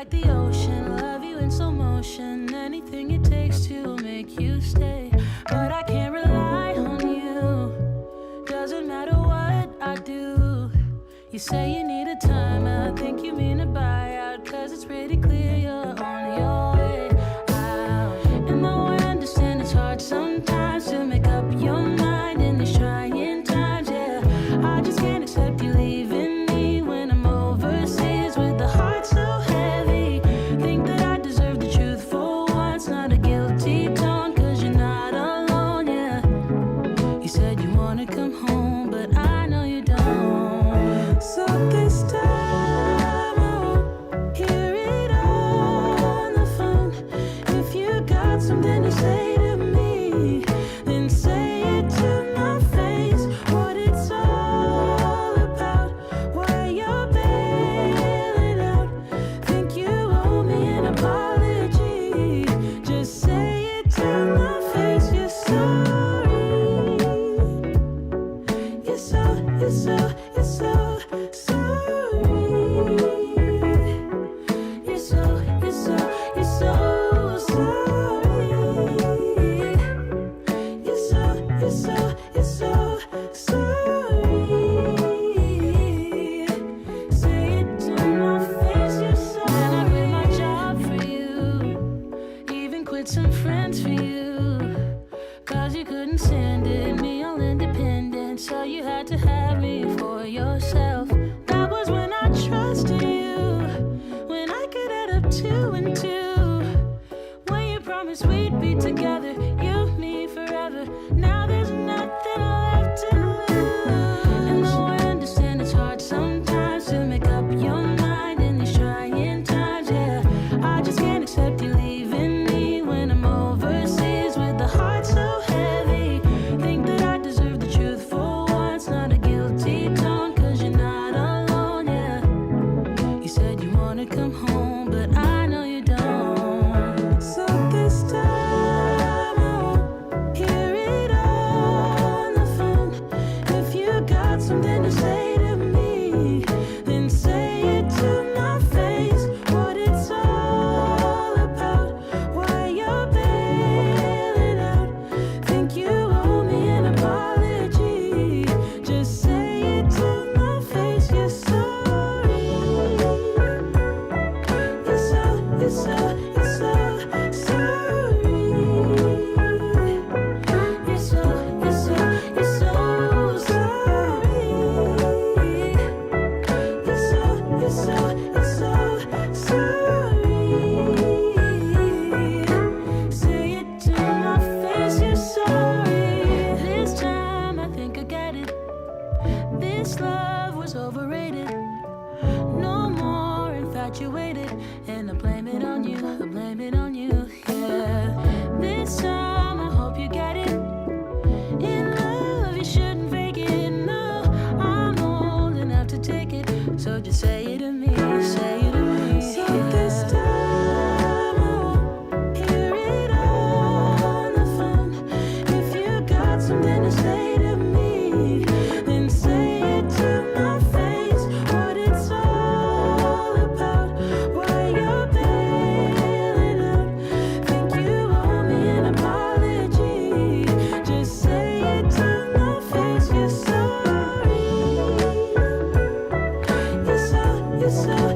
like the ocean, love you in slow motion. Anything it takes to make you stay. But I can't rely on you. Doesn't matter what I do. You say you need a time, I think you mean a buyout. Cause it's pretty clear you're on your way out. And though I understand it's hard sometimes to make up your mind in these trying times, yeah, I just can't accept you leaving me when I'm overseas with the heart so heavy. Think that I deserve the truth for once, not a guilty tone, cause you're not alone, yeah. You said you wanna come home, but I know you don't. So this time I won't hear it on the phone. If you got something to say to me, then say it to my face. What it's all about, why you're bailing out. Think you owe me an apology. Just say it to my face. You're sorry. You're so sorry. You're so sorry. You're so sorry. Say it to my face. You're sorry. And I quit my job for you, even quit some friends for you, cause you couldn't stand it, me all independent, so you had to have me for yourself. That was when I trusted you, when I could add up 2 and 2, when you promised we'd be together, you, me, forever. Now there's nothing left to lose. And though I understand it's hard sometimes to make up your mind in these trying times, yeah, I just can't accept you leaving me when I'm overseas with the heart so heavy. Think that I deserve the truth for once, not a guilty tone, cause you're not alone, yeah. You said you wanna come home, but I know you don't. So this time I won't hear it on the phone. If you got something to say to me, then say it to my face. What it's all about, why you're bailing out. Think you owe me an apology. Just say it to my face. You're sorry. You're so sorry. You're so sorry. Say it to my face. You're sorry. This time I think I get it. This love was overrated. No more infatuated. And I blame it on you. I blame it on you. Yeah. This time I hope you get it. In love you shouldn't fake it. No, I'm old enough to take it. So just say it to me. Say it to me. So this time I won't hear it on the phone. If you got something to say to me, then say it to my face. What it's all about, why you're bailing out. Think you owe me an apology. Just say it to my face. You're sorry. You're so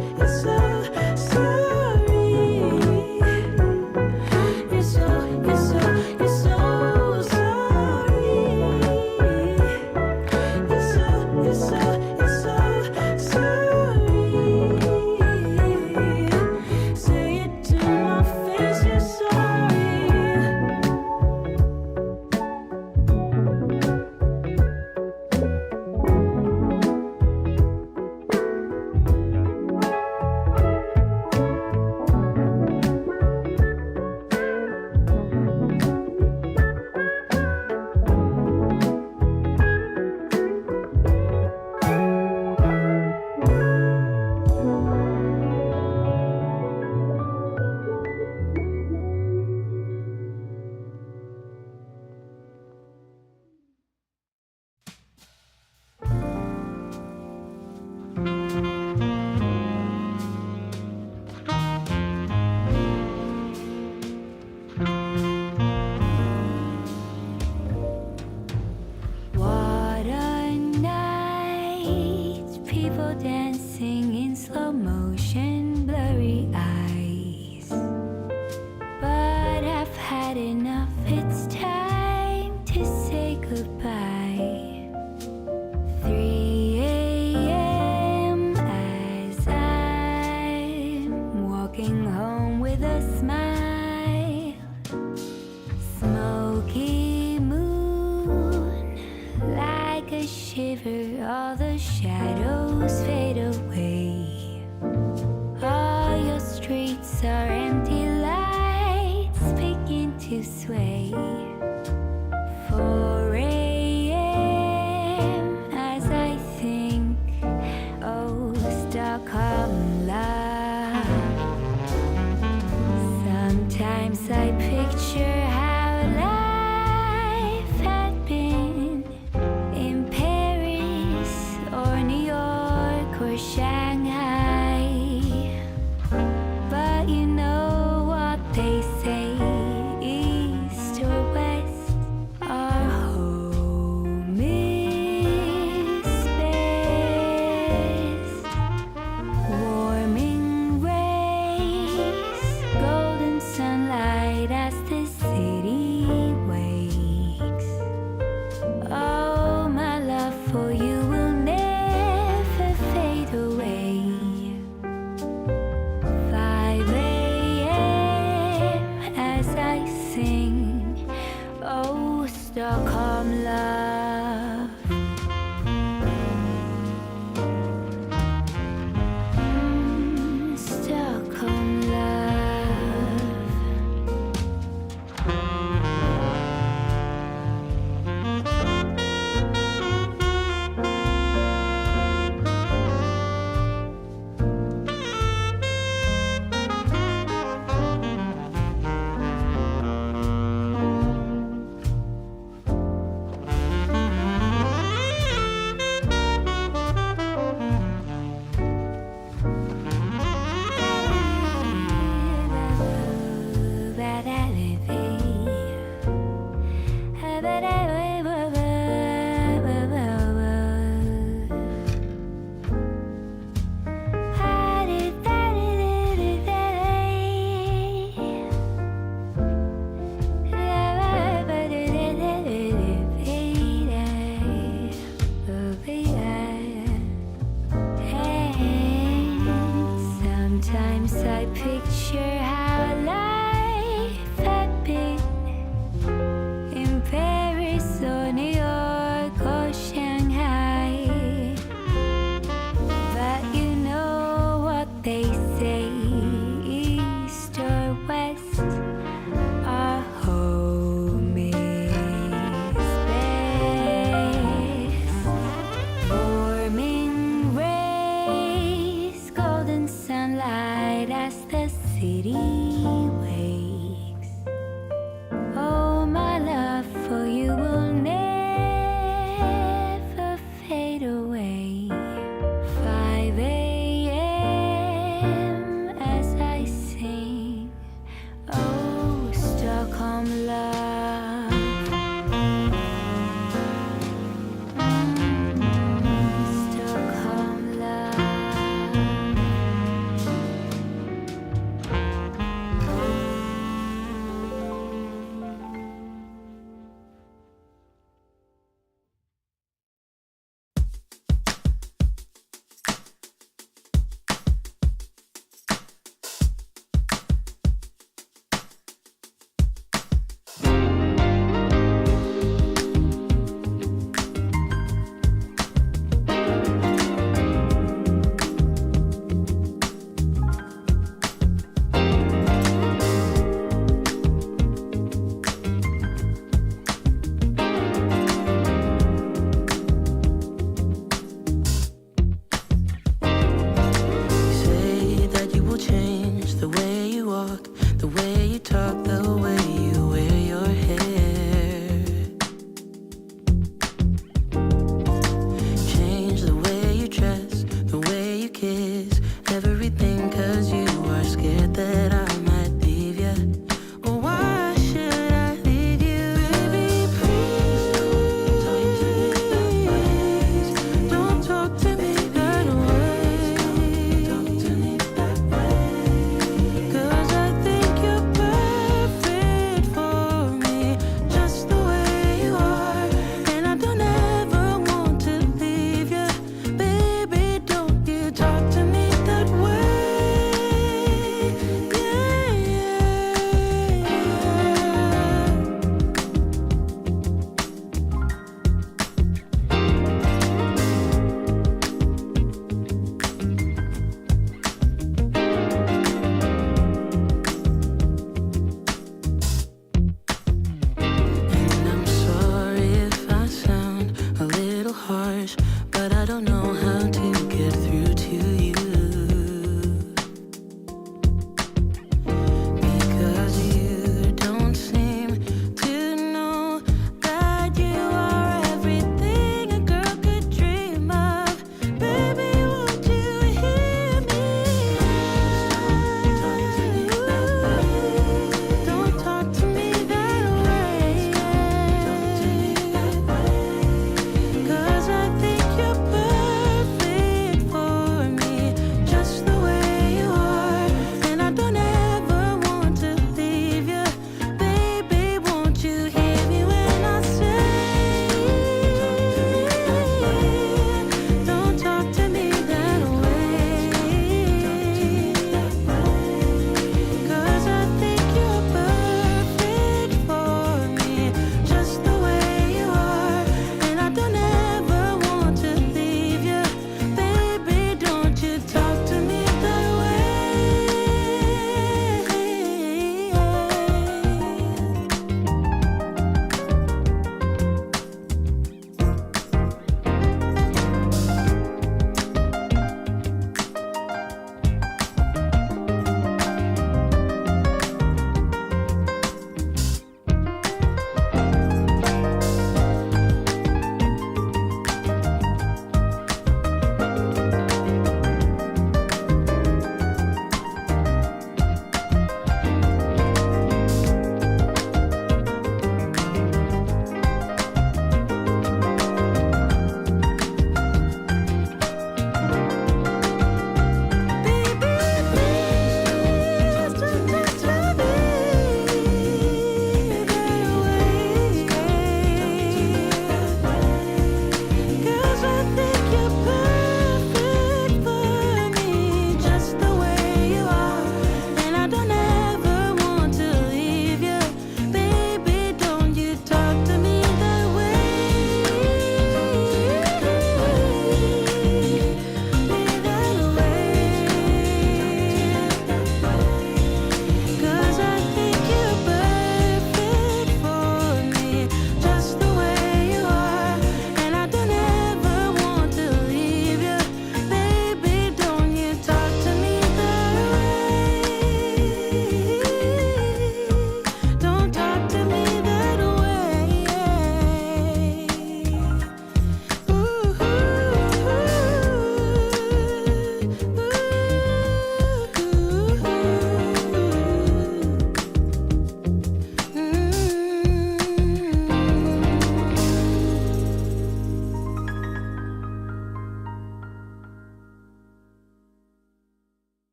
slow motion, blurry eyes. But I've had enough, it's time to say goodbye. 3 a.m. as I'm walking home with a smile. Smoky moon, like a shiver, all the shadows fade away. All your streets are empty, lights begin to sway. 4 a.m. as I think, oh, Stockholm love. Sometimes I picture how life had been in Paris or New York or Shanghai. But you know what they say, east or west, our home is best.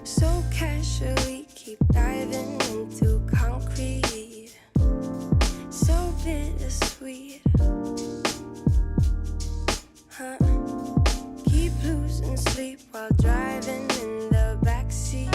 So casually keep diving into concrete, so bittersweet, huh? Keep losing sleep while driving in the backseat.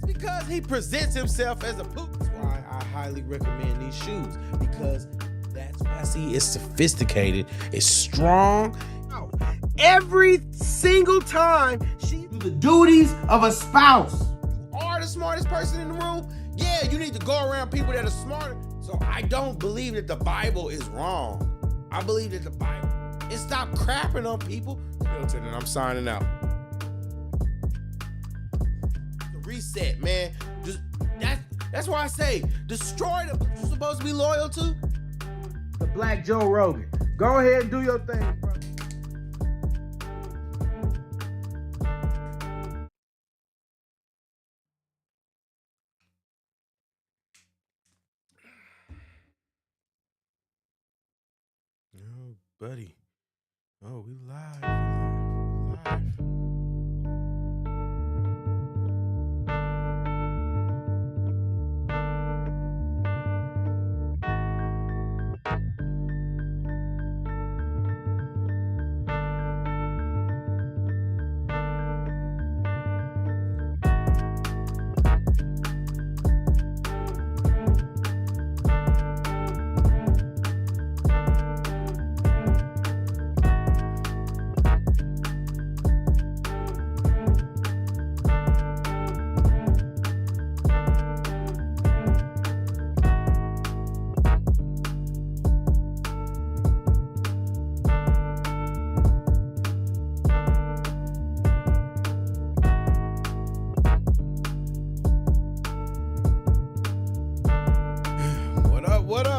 Because he presents himself as a poop. That's why I highly recommend these shoes, because that's why I see it's sophisticated, it's strong. Every single time she do the duties of a spouse. You are the smartest person in the room. Yeah, you need to go around people that are smarter. So I don't believe that the Bible is wrong. I believe that the Bible, it stop crapping on people. Hilton, and I'm signing out. Reset, man. Just that's why I say destroy the you're supposed to be loyal to. The Black Joe Rogan. Go ahead and do your thing, bro. Oh, buddy. Oh, we live. We live.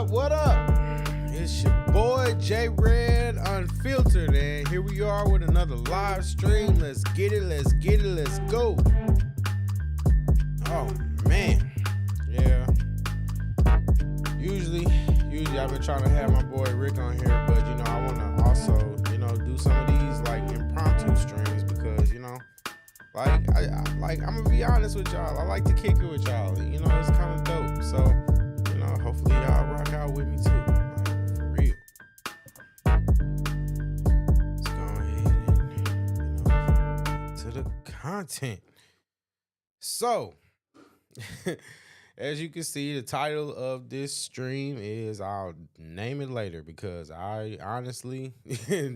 What up? It's your boy JayyRedd Unfiltered, and here we are with another live stream. Let's get it, let's go. Oh man, yeah. Usually I've been trying to have my boy Rick on here, but I want to also do some of these like impromptu streams, because like I'm gonna be honest with y'all, I like to kick it with y'all. It's kind of dope. So hopefully y'all rock out with me too. Like, for real. Let's go ahead and to the content. So as you can see, the title of this stream is, I'll name it later, because I honestly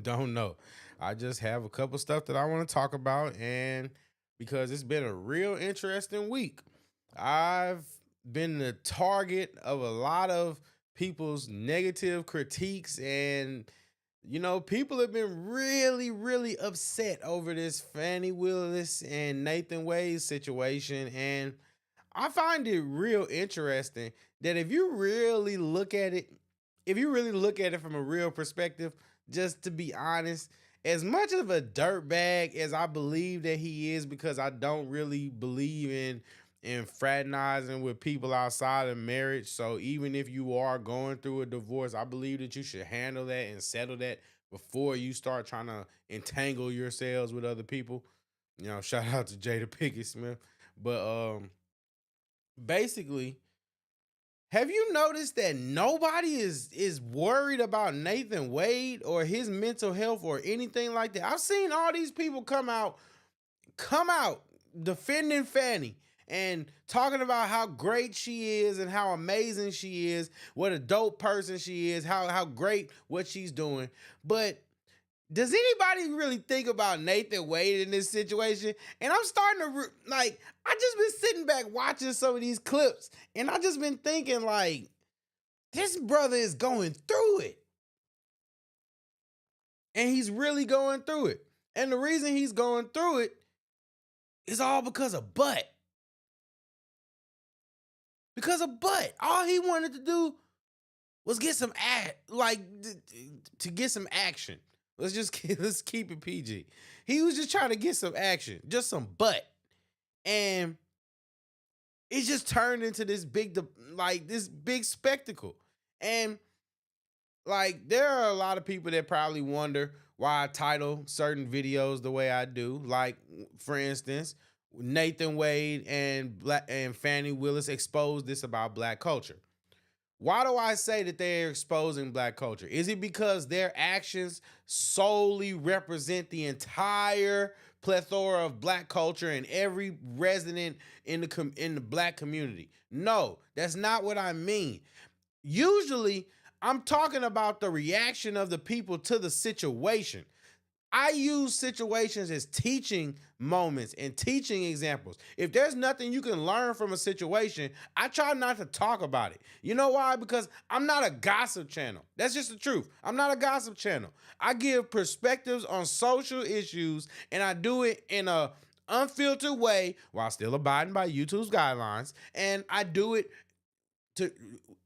don't know. I just have a couple stuff that I want to talk about, and because it's been a real interesting week. I've been the target of a lot of people's negative critiques, and people have been really upset over this Fani Willis and Nathan Wade's situation. And I find it real interesting that if you really look at it from a real perspective, just to be honest, as much of a dirtbag as I believe that he is, because I don't really believe in fraternizing with people outside of marriage. So even if you are going through a divorce, I believe that you should handle that and settle that before you start trying to entangle yourselves with other people. Shout out to Jada Pinkett Smith. But basically, have you noticed that nobody is worried about Nathan Wade or his mental health or anything like that? I've seen all these people come out defending Fani and talking about how great she is and how amazing she is, what a dope person she is, how great what she's doing. But does anybody really think about Nathan Wade in this situation? And I'm starting to, I just been sitting back watching some of these clips, and I just been thinking, like, This brother is going through it. And he's really going through it. And the reason he's going through it is all because of butt. Because of butt. All he wanted to do was get some to get some action. Let's keep it PG. He was just trying to get some action, just some butt. And it just turned into this big spectacle. And like, there are a lot of people that probably wonder why I title certain videos the way I do. Like, for instance, Nathan Wade and Fani Willis exposed this about black culture. Why do I say that they're exposing black culture? Is it because their actions solely represent the entire plethora of black culture and every resident in the black community? No, that's not what I mean. Usually, I'm talking about the reaction of the people to the situation. I use situations as teaching moments and teaching examples. If there's nothing you can learn from a situation, I try not to talk about it. You know why? Because I'm not a gossip channel. That's just the truth. I'm not a gossip channel. I give perspectives on social issues, and I do it in a unfiltered way while still abiding by YouTube's guidelines. And I do it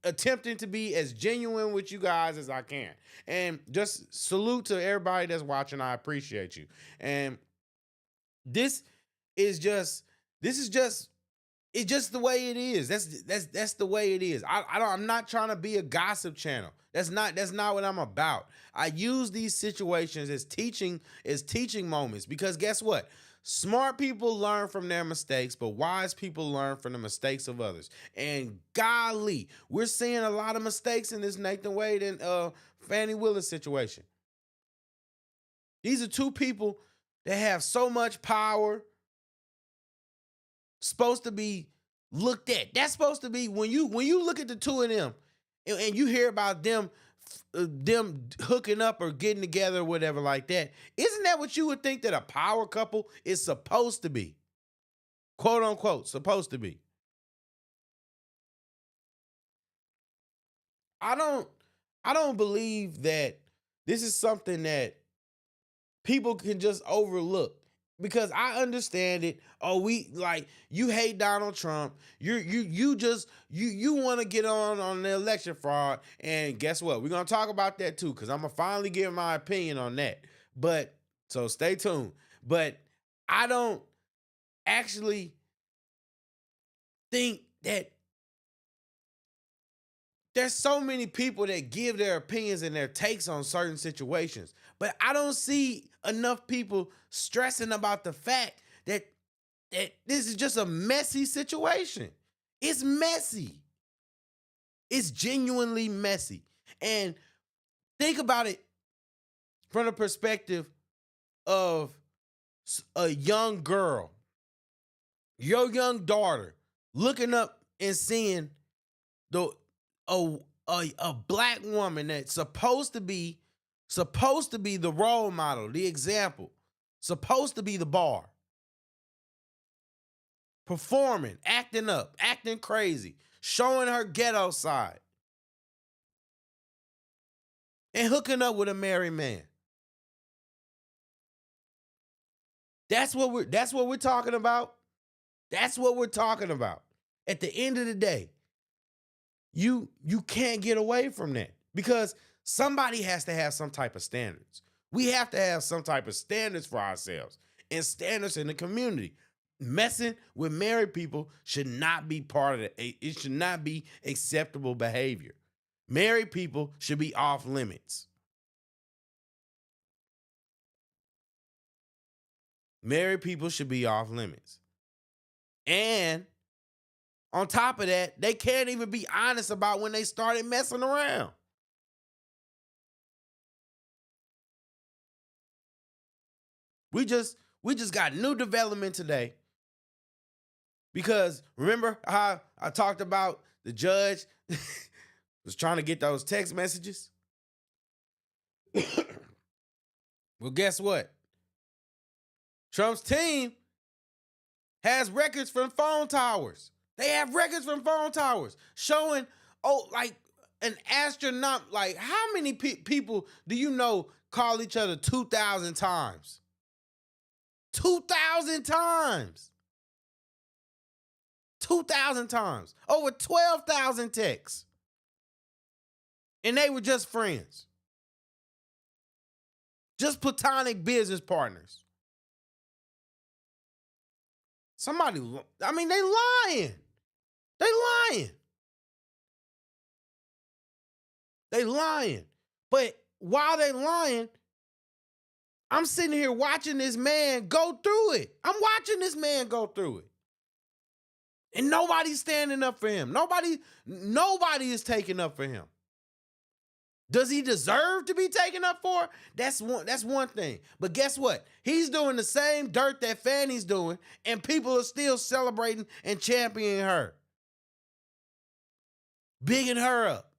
attempting to be as genuine with you guys as I can. And just salute to everybody that's watching. I appreciate you. And it's just the way it is. That's the way it is. I'm not trying to be a gossip channel. That's not what I'm about. I use these situations as teaching moments, because guess what? Smart people learn from their mistakes, but wise people learn from the mistakes of others. And golly, we're seeing a lot of mistakes in this Nathan Wade and Fani Willis situation. These are two people that have so much power, supposed to be looked at. That's supposed to be, when you look at the two of them and you hear about them hooking up or getting together or whatever like that, isn't that what you would think that a power couple is supposed to be? Quote unquote, supposed to be. I don't believe that this is something that people can just overlook, because I understand it. Oh, you hate Donald Trump. You want to get on the election fraud. And guess what? We're going to talk about that too, because I'm going to finally give my opinion on that. But so stay tuned. But I don't actually think that there's so many people that give their opinions and their takes on certain situations, but I don't see enough people stressing about the fact that this is just a messy situation. It's messy. It's genuinely messy. And think about it from the perspective of a young girl, your young daughter, looking up and seeing a black woman that's supposed to be the role model, the example, supposed to be the bar, performing, acting up, acting crazy, showing her ghetto side, and hooking up with a married man. That's what we're talking about. That's what we're talking about. At the end of the day, you can't get away from that, because somebody has to have some type of standards. We have to have some type of standards for ourselves and standards in the community. Messing with married people should not be part of it. It should not be acceptable behavior. Married people should be off limits. Married people should be off limits. And on top of that, they can't even be honest about when they started messing around. We just got new development today, because remember how I talked about the judge was trying to get those text messages? Well, guess what? Trump's team has records from phone towers. They have records from phone towers showing, an astronaut. Like, how many people do you know call each other 2,000 times? 2,000 times. 2,000 times. Over 12,000 texts. And they were just friends. Just platonic business partners. Somebody, I mean, they lying. They lying. They lying. But while they lying, I'm sitting here watching this man go through it. I'm watching this man go through it. And nobody's standing up for him. Nobody is taking up for him. Does he deserve to be taken up for? That's one thing. But guess what? He's doing the same dirt that Fani's doing, and people are still celebrating and championing her. Bigging her up.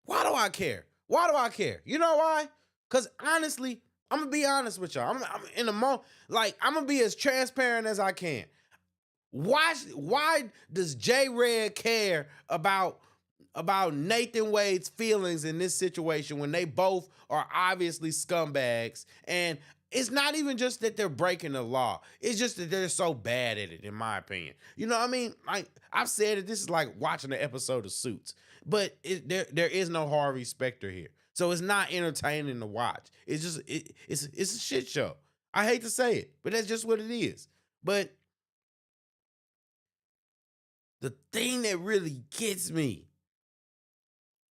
Why do I care? Why do I care? You know why? Because honestly, I'm going to be honest with y'all. I'm in the moment, like, I'm going to be as transparent as I can. Why does JayyRedd care about Nathan Wade's feelings in this situation when they both are obviously scumbags? And it's not even just that they're breaking the law. It's just that they're so bad at it, in my opinion. You know what I mean? Like, I've said it, this is like watching an episode of Suits. But there is no Harvey Specter here. So it's not entertaining to watch. It's just, it's a shit show. I hate to say it, but that's just what it is. But the thing that really gets me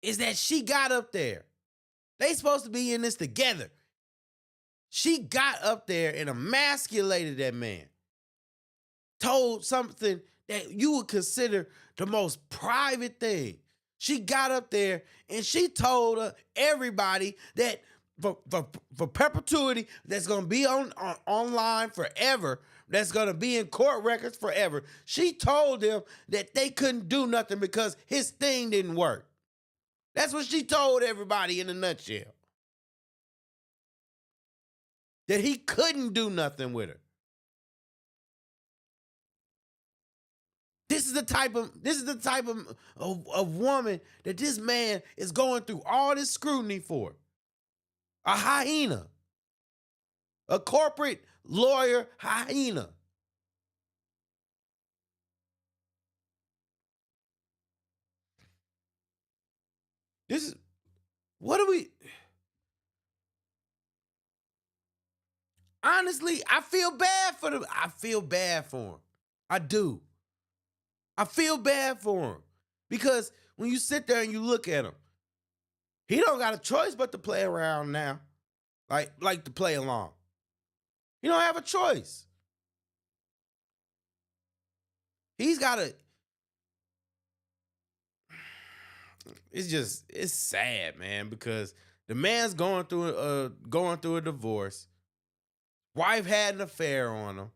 is that she got up there. They supposed to be in this together. She got up there and emasculated that man. Told something that you would consider the most private thing. She got up there and she told everybody that for perpetuity, that's going to be online forever, that's going to be in court records forever. She told them that they couldn't do nothing because his thing didn't work. That's what she told everybody in a nutshell. That he couldn't do nothing with her. This is the type of woman that this man is going through all this scrutiny for. A hyena. A corporate lawyer hyena. This is, what do we... Honestly, I feel bad for them. I feel bad for him. I do. I feel bad for him. Because when you sit there and you look at him, he don't got a choice but to play around now. Like to play along. He don't have a choice. He's got to... It's sad, man, because the man's going through a divorce. Wife had an affair on him.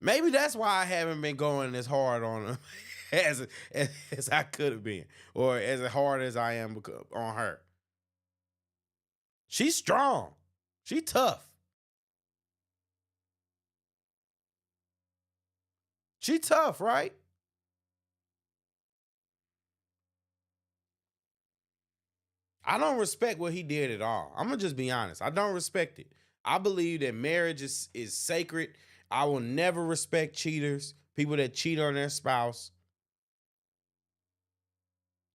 Maybe that's why I haven't been going as hard on him as I could have been, or as hard as I am on her. She's strong. She's tough. She tough, right? I don't respect what he did at all. I'm going to just be honest. I don't respect it. I believe that marriage is sacred. I will never respect cheaters, people that cheat on their spouse.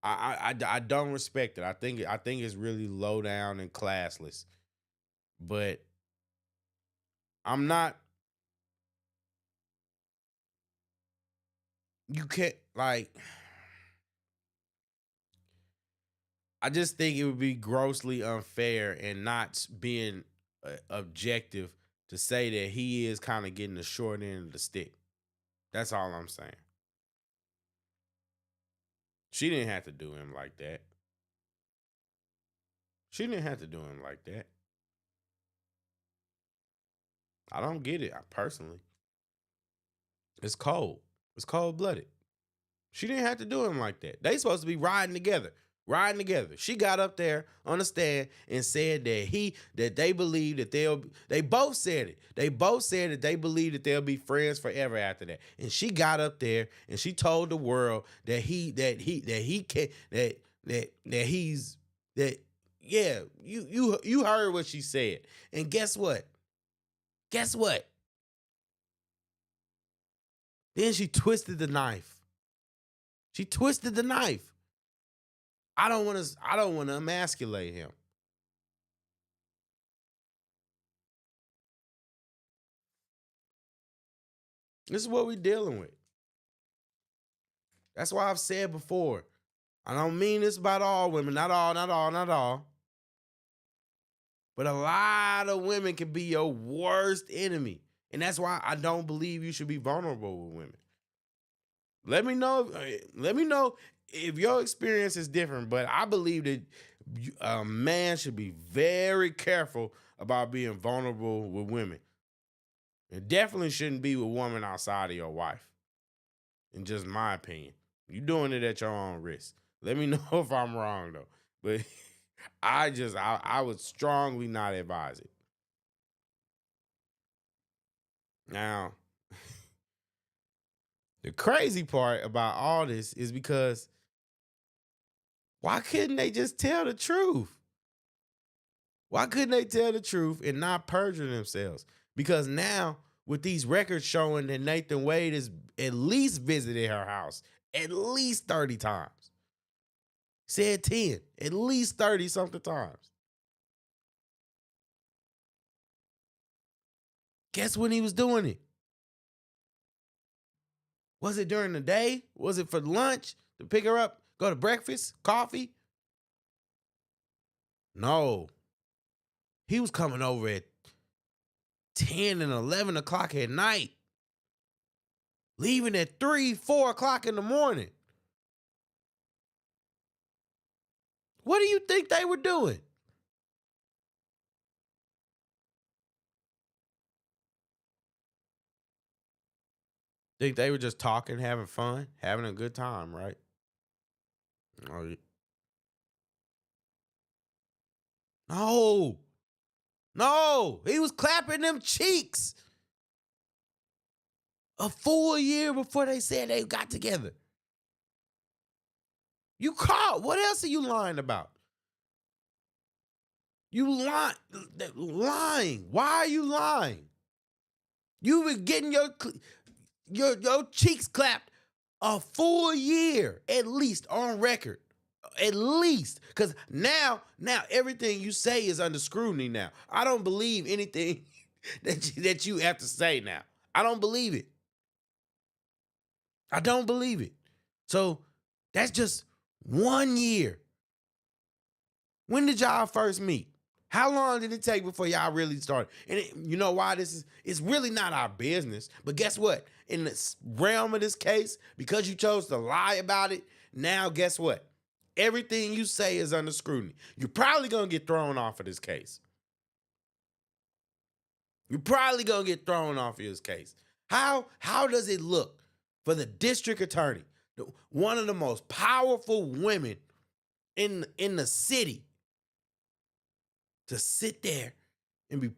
I don't respect it. I think it's really low down and classless. But I'm not... You can't, like... I just think it would be grossly unfair and not being objective to say that he is kind of getting the short end of the stick. That's all I'm saying. She didn't have to do him like that. She didn't have to do him like that. I don't get it, personally. It's cold. It's cold-blooded. She didn't have to do him like that. They supposed to be riding together. riding together. She got up there on the stand and said that they believe that they both said it. They both said that they believe that they'll be friends forever after that. And she got up there and she told the world that you heard what she said. And guess what? Guess what? Then she twisted the knife. She twisted the knife. I don't want to emasculate him. This is what we're dealing with. That's why I've said before, I don't mean this about all women, not all. But a lot of women can be your worst enemy. And that's why I don't believe you should be vulnerable with women. Let me know if your experience is different, but I believe that a man should be very careful about being vulnerable with women. It definitely shouldn't be with a woman outside of your wife. In just my opinion. You're doing it at your own risk. Let me know if I'm wrong though. But I would strongly not advise it. Now, the crazy part about all this is because why couldn't they just tell the truth? Why couldn't they tell the truth and not perjure themselves? Because now, with these records showing that Nathan Wade has at least visited her house at least 30 times. Said 10, at least 30 something times. Guess when he was doing it? Was it during the day? Was it for lunch to pick her up, go to breakfast, coffee? No. He was coming over at 10 and 11 o'clock at night, leaving at 3, 4 o'clock in the morning. What do you think they were doing? Think they were just talking, having fun, having a good time, right? Oh, yeah. No, he was clapping them cheeks a full year before they said they got together. You caught. What else are you lying about? You lying. Why are you lying? You were getting your cheeks clapped a full year, at least on record. At least. Because now everything you say is under scrutiny now. I don't believe anything that you have to say now. I don't believe it. I don't believe it. So that's just 1 year. When did y'all first meet? How long did it take before y'all really started? And you know why it's really not our business. But guess what? In the realm of this case, because you chose to lie about it, now guess what? Everything you say is under scrutiny. You're probably going to get thrown off of this case. You're probably going to get thrown off of this case. How does it look for the district attorney, one of the most powerful women in the city, to sit there and be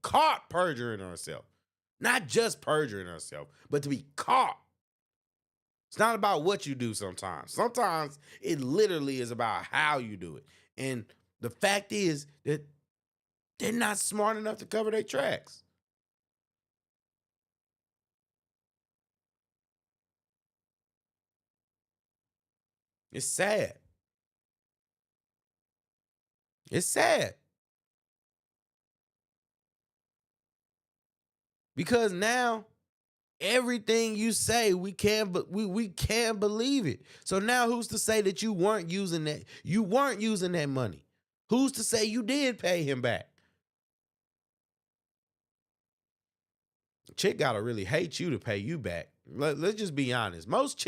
caught perjuring herself? Not just perjuring herself, but to be caught. It's not about what you do sometimes. Sometimes it literally is about how you do it. And the fact is that they're not smart enough to cover their tracks. It's sad. It's sad. Because now everything you say, we can't believe it. So now who's to say that you weren't using that? You weren't using that money. Who's to say you did pay him back? Chick gotta really hate you to pay you back. Let's just be honest. Most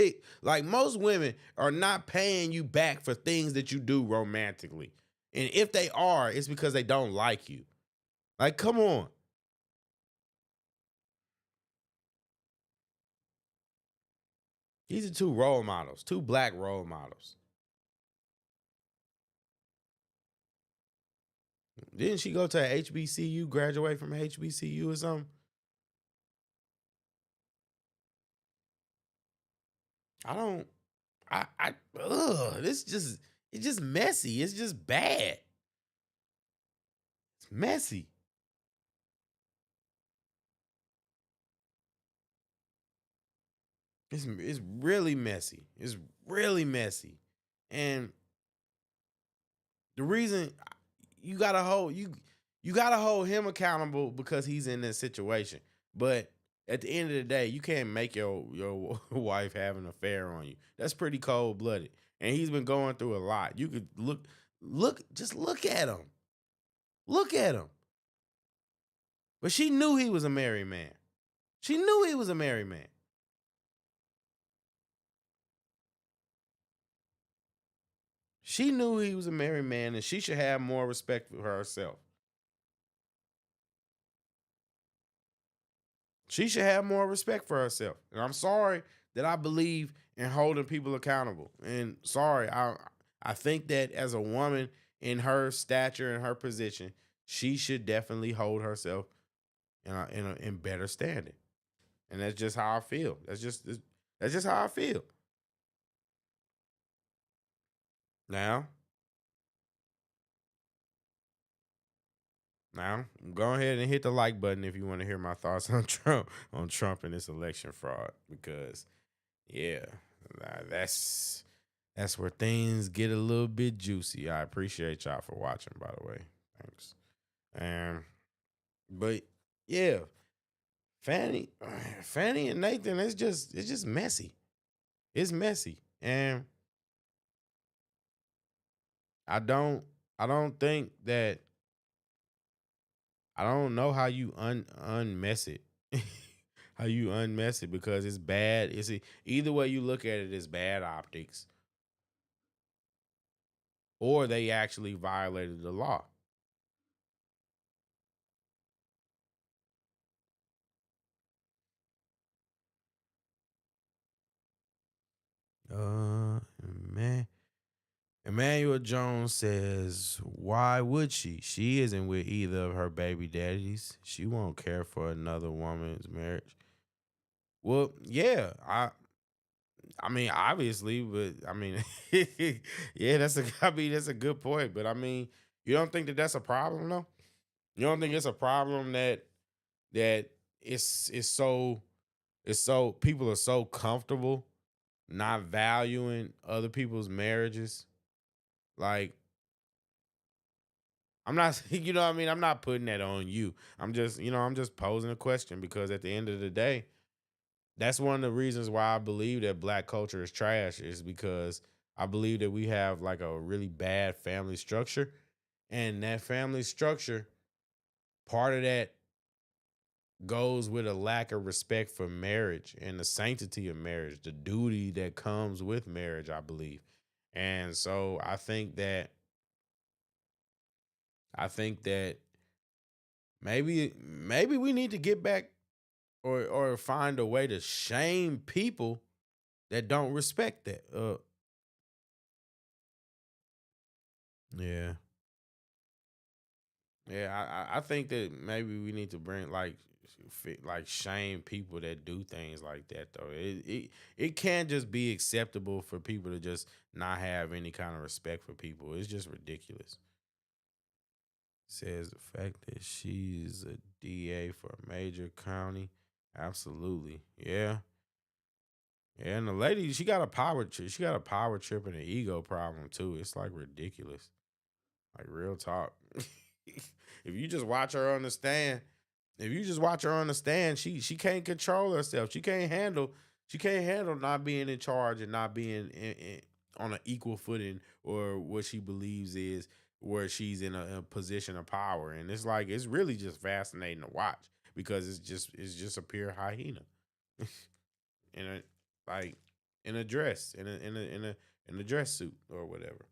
women are not paying you back for things that you do romantically. And if they are, it's because they don't like you. Like, come on. These are two role models, two black role models. Didn't she go to a HBCU, graduate from HBCU or something? I don't. This just it's just messy. It's just bad. It's messy. It's really messy. It's really messy, and the reason you gotta hold you gotta hold him accountable because he's in this situation. But at the end of the day, you can't make your wife have an affair on you. That's pretty cold blooded, and he's been going through a lot. You could just look at him, look at him. But she knew he was a married man. She knew he was a married man. She knew he was a married man, and she should have more respect for herself. She should have more respect for herself. And I'm sorry that I believe in holding people accountable. And sorry, I think that as a woman in her stature and her position, she should definitely hold herself in better standing. And that's just how I feel. That's just how I feel. Now, Now, go ahead and hit the like button if you want to hear my thoughts on Trump and this election fraud. Because, yeah, that's where things get a little bit juicy. I appreciate y'all for watching, by the way. Thanks. Um, but yeah, Fanny, Fanny and Nathan, it's just messy. It's messy, and I don't I don't think that I don't know how you unmess it. How you unmess it because it's bad. Either way you look at it, it's bad optics, or they actually violated the law. Man, Emmanuel Jones says, "Why would she? She isn't with either of her baby daddies. She won't care for another woman's marriage." Well, yeah, I mean, obviously, but I mean, yeah, that's a good point. But I mean, you don't think that that's a problem, though? You don't think it's a problem that it's so people are so comfortable not valuing other people's marriages? Like, I'm not, you know what I mean? I'm not putting that on you. I'm just posing a question because at the end of the day, that's one of the reasons why I believe that black culture is trash is because I believe that we have like a really bad family structure. And that family structure, part of that goes with a lack of respect for marriage and the sanctity of marriage, the duty that comes with marriage, I believe. And so I think that maybe we need to get back or find a way to shame people that don't respect that. Yeah. Yeah, I think that maybe we need to bring like shame people that do things like that though. It can't just be acceptable for people to just not have any kind of respect for people. It's just ridiculous. Says the fact that she's a DA for a major county. Absolutely. Yeah. Yeah, and the lady, she got a power trip and an ego problem too. It's like ridiculous. Like real talk. if you just watch her on the stand, if you just watch her on the stand, she can't control herself. She can't handle not being in charge and not being on an equal footing or what she believes is where she's in a position of power. And it's like it's really just fascinating to watch because it's just a pure hyena in a like in a dress in a dress suit or whatever.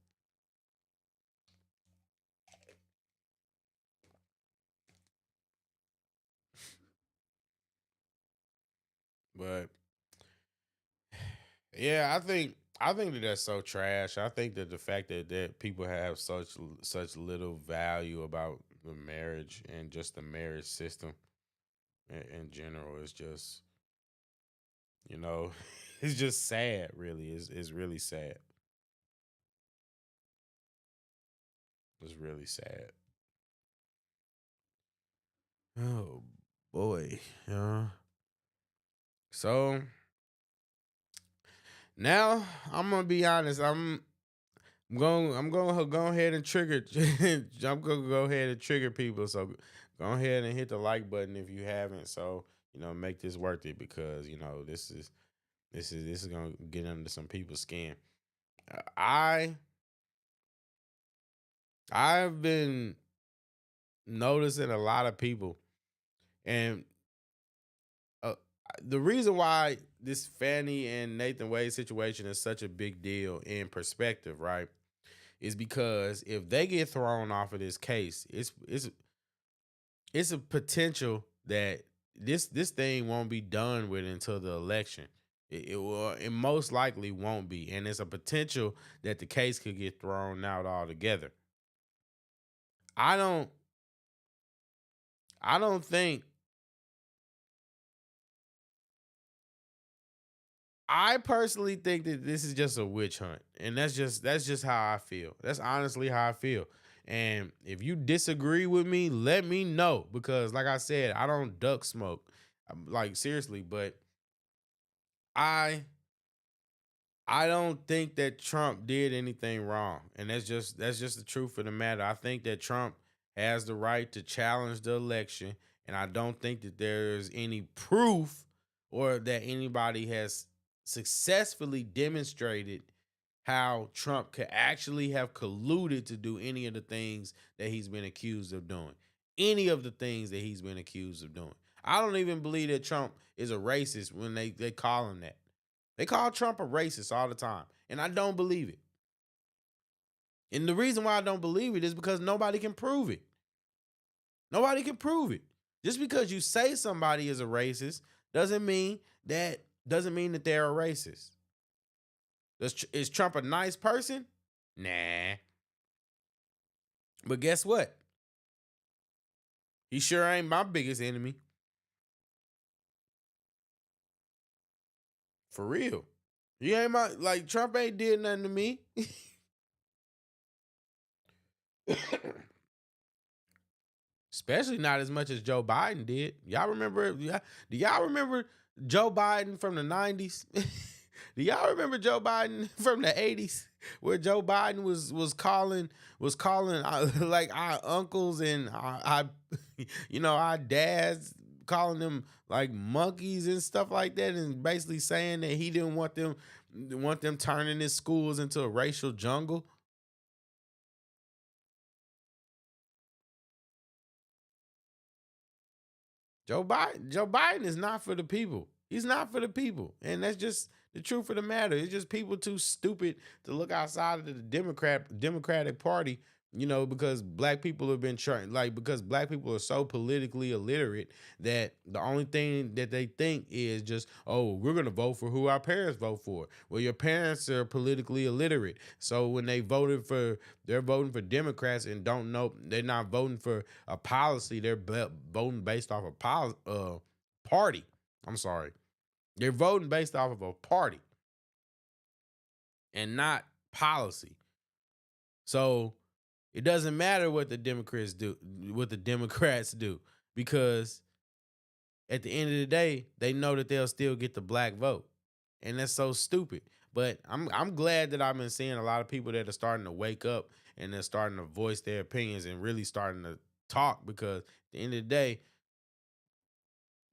But yeah, I think that that's so trash. I think that the fact that people have such little value about the marriage and just the marriage system in general is just, you know, it's just sad. Really, it's really sad. It's really sad. Oh boy, yeah. So now I'm gonna be honest. I'm gonna go ahead and trigger. I'm gonna go ahead and trigger people. So go ahead and hit the like button if you haven't. So make this worth it, because this is gonna get under some people's skin. I I've been noticing a lot of people, and uh, the reason why this Fanny and Nathan Wade situation is such a big deal in perspective, right, is because if they get thrown off of this case, it's a potential that this thing won't be done with until the election. It most likely won't be, and it's a potential that the case could get thrown out altogether. I don't I don't think I personally think that this is just a witch hunt, and that's just how I feel. That's honestly how I feel. And if you disagree with me, let me know, because, like I said, I don't duck smoke. Like, seriously, but I I don't think that Trump did anything wrong, and that's just the truth of the matter. I think that Trump has the right to challenge the election, and I don't think that there's any proof or that anybody has successfully demonstrated how Trump could actually have colluded to do any of the things that he's been accused of doing. Any of the things that he's been accused of doing. I don't even believe that Trump is a racist when they call him that. They call Trump a racist all the time, and I don't believe it. And the reason why I don't believe it is because nobody can prove it. Nobody can prove it. Just because you say somebody is a racist doesn't mean that they're a racist. Is Trump a nice person? Nah. But guess what? He sure ain't my biggest enemy. For real. He ain't Trump ain't did nothing to me. Especially not as much as Joe Biden did. Y'all remember? Do y'all remember Joe Biden from the 90s? Do y'all remember Joe Biden from the 80s, where Joe Biden was calling like our uncles and our dads, calling them like monkeys and stuff like that, and basically saying that he didn't want them turning his schools into a racial jungle? Joe Biden is not for the people. He's not for the people. And that's just the truth of the matter. It's just people too stupid to look outside of the Democratic Party, because black people have been trying, because black people are so politically illiterate that the only thing that they think is just, oh, we're going to vote for who our parents vote for. Well, your parents are politically illiterate. So when they're voting for Democrats and don't know, they're not voting for a policy, they're voting based off a party. I'm sorry. They're voting based off of a party and not policy. So it doesn't matter what the Democrats do, because at the end of the day, they know that they'll still get the black vote. And that's so stupid. But I'm glad that I've been seeing a lot of people that are starting to wake up and they're starting to voice their opinions and really starting to talk, because at the end of the day,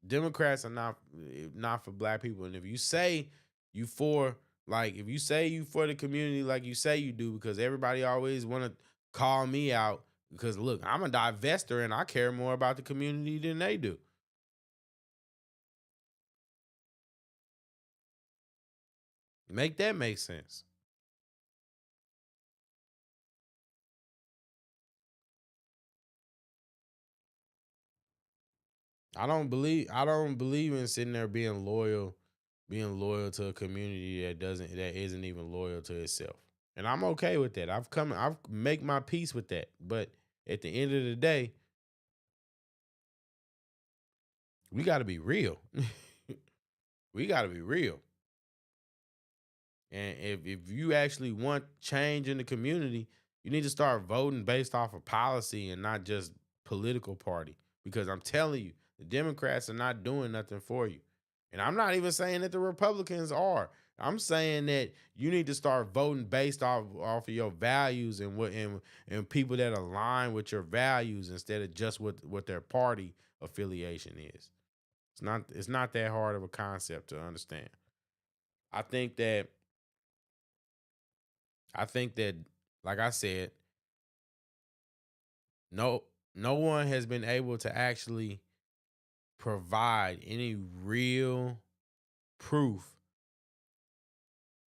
Democrats are not for black people. And if you say you for if you say you for the community like you say you do, because everybody always want to call me out, because look, I'm a divester and I care more about the community than they do. Make that make sense. I don't believe in sitting there being loyal to a community that isn't even loyal to itself. And I'm okay with that. I've make my peace with that. But at the end of the day, we got to be real. We got to be real. And if you actually want change in the community, you need to start voting based off of policy and not just political party. Because I'm telling you, the Democrats are not doing nothing for you. And I'm not even saying that the Republicans are. I'm saying that you need to start voting based off of your values and and people that align with your values instead of just what their party affiliation is. It's not that hard of a concept to understand. I think that I think that, like I said, no one has been able to actually provide any real proof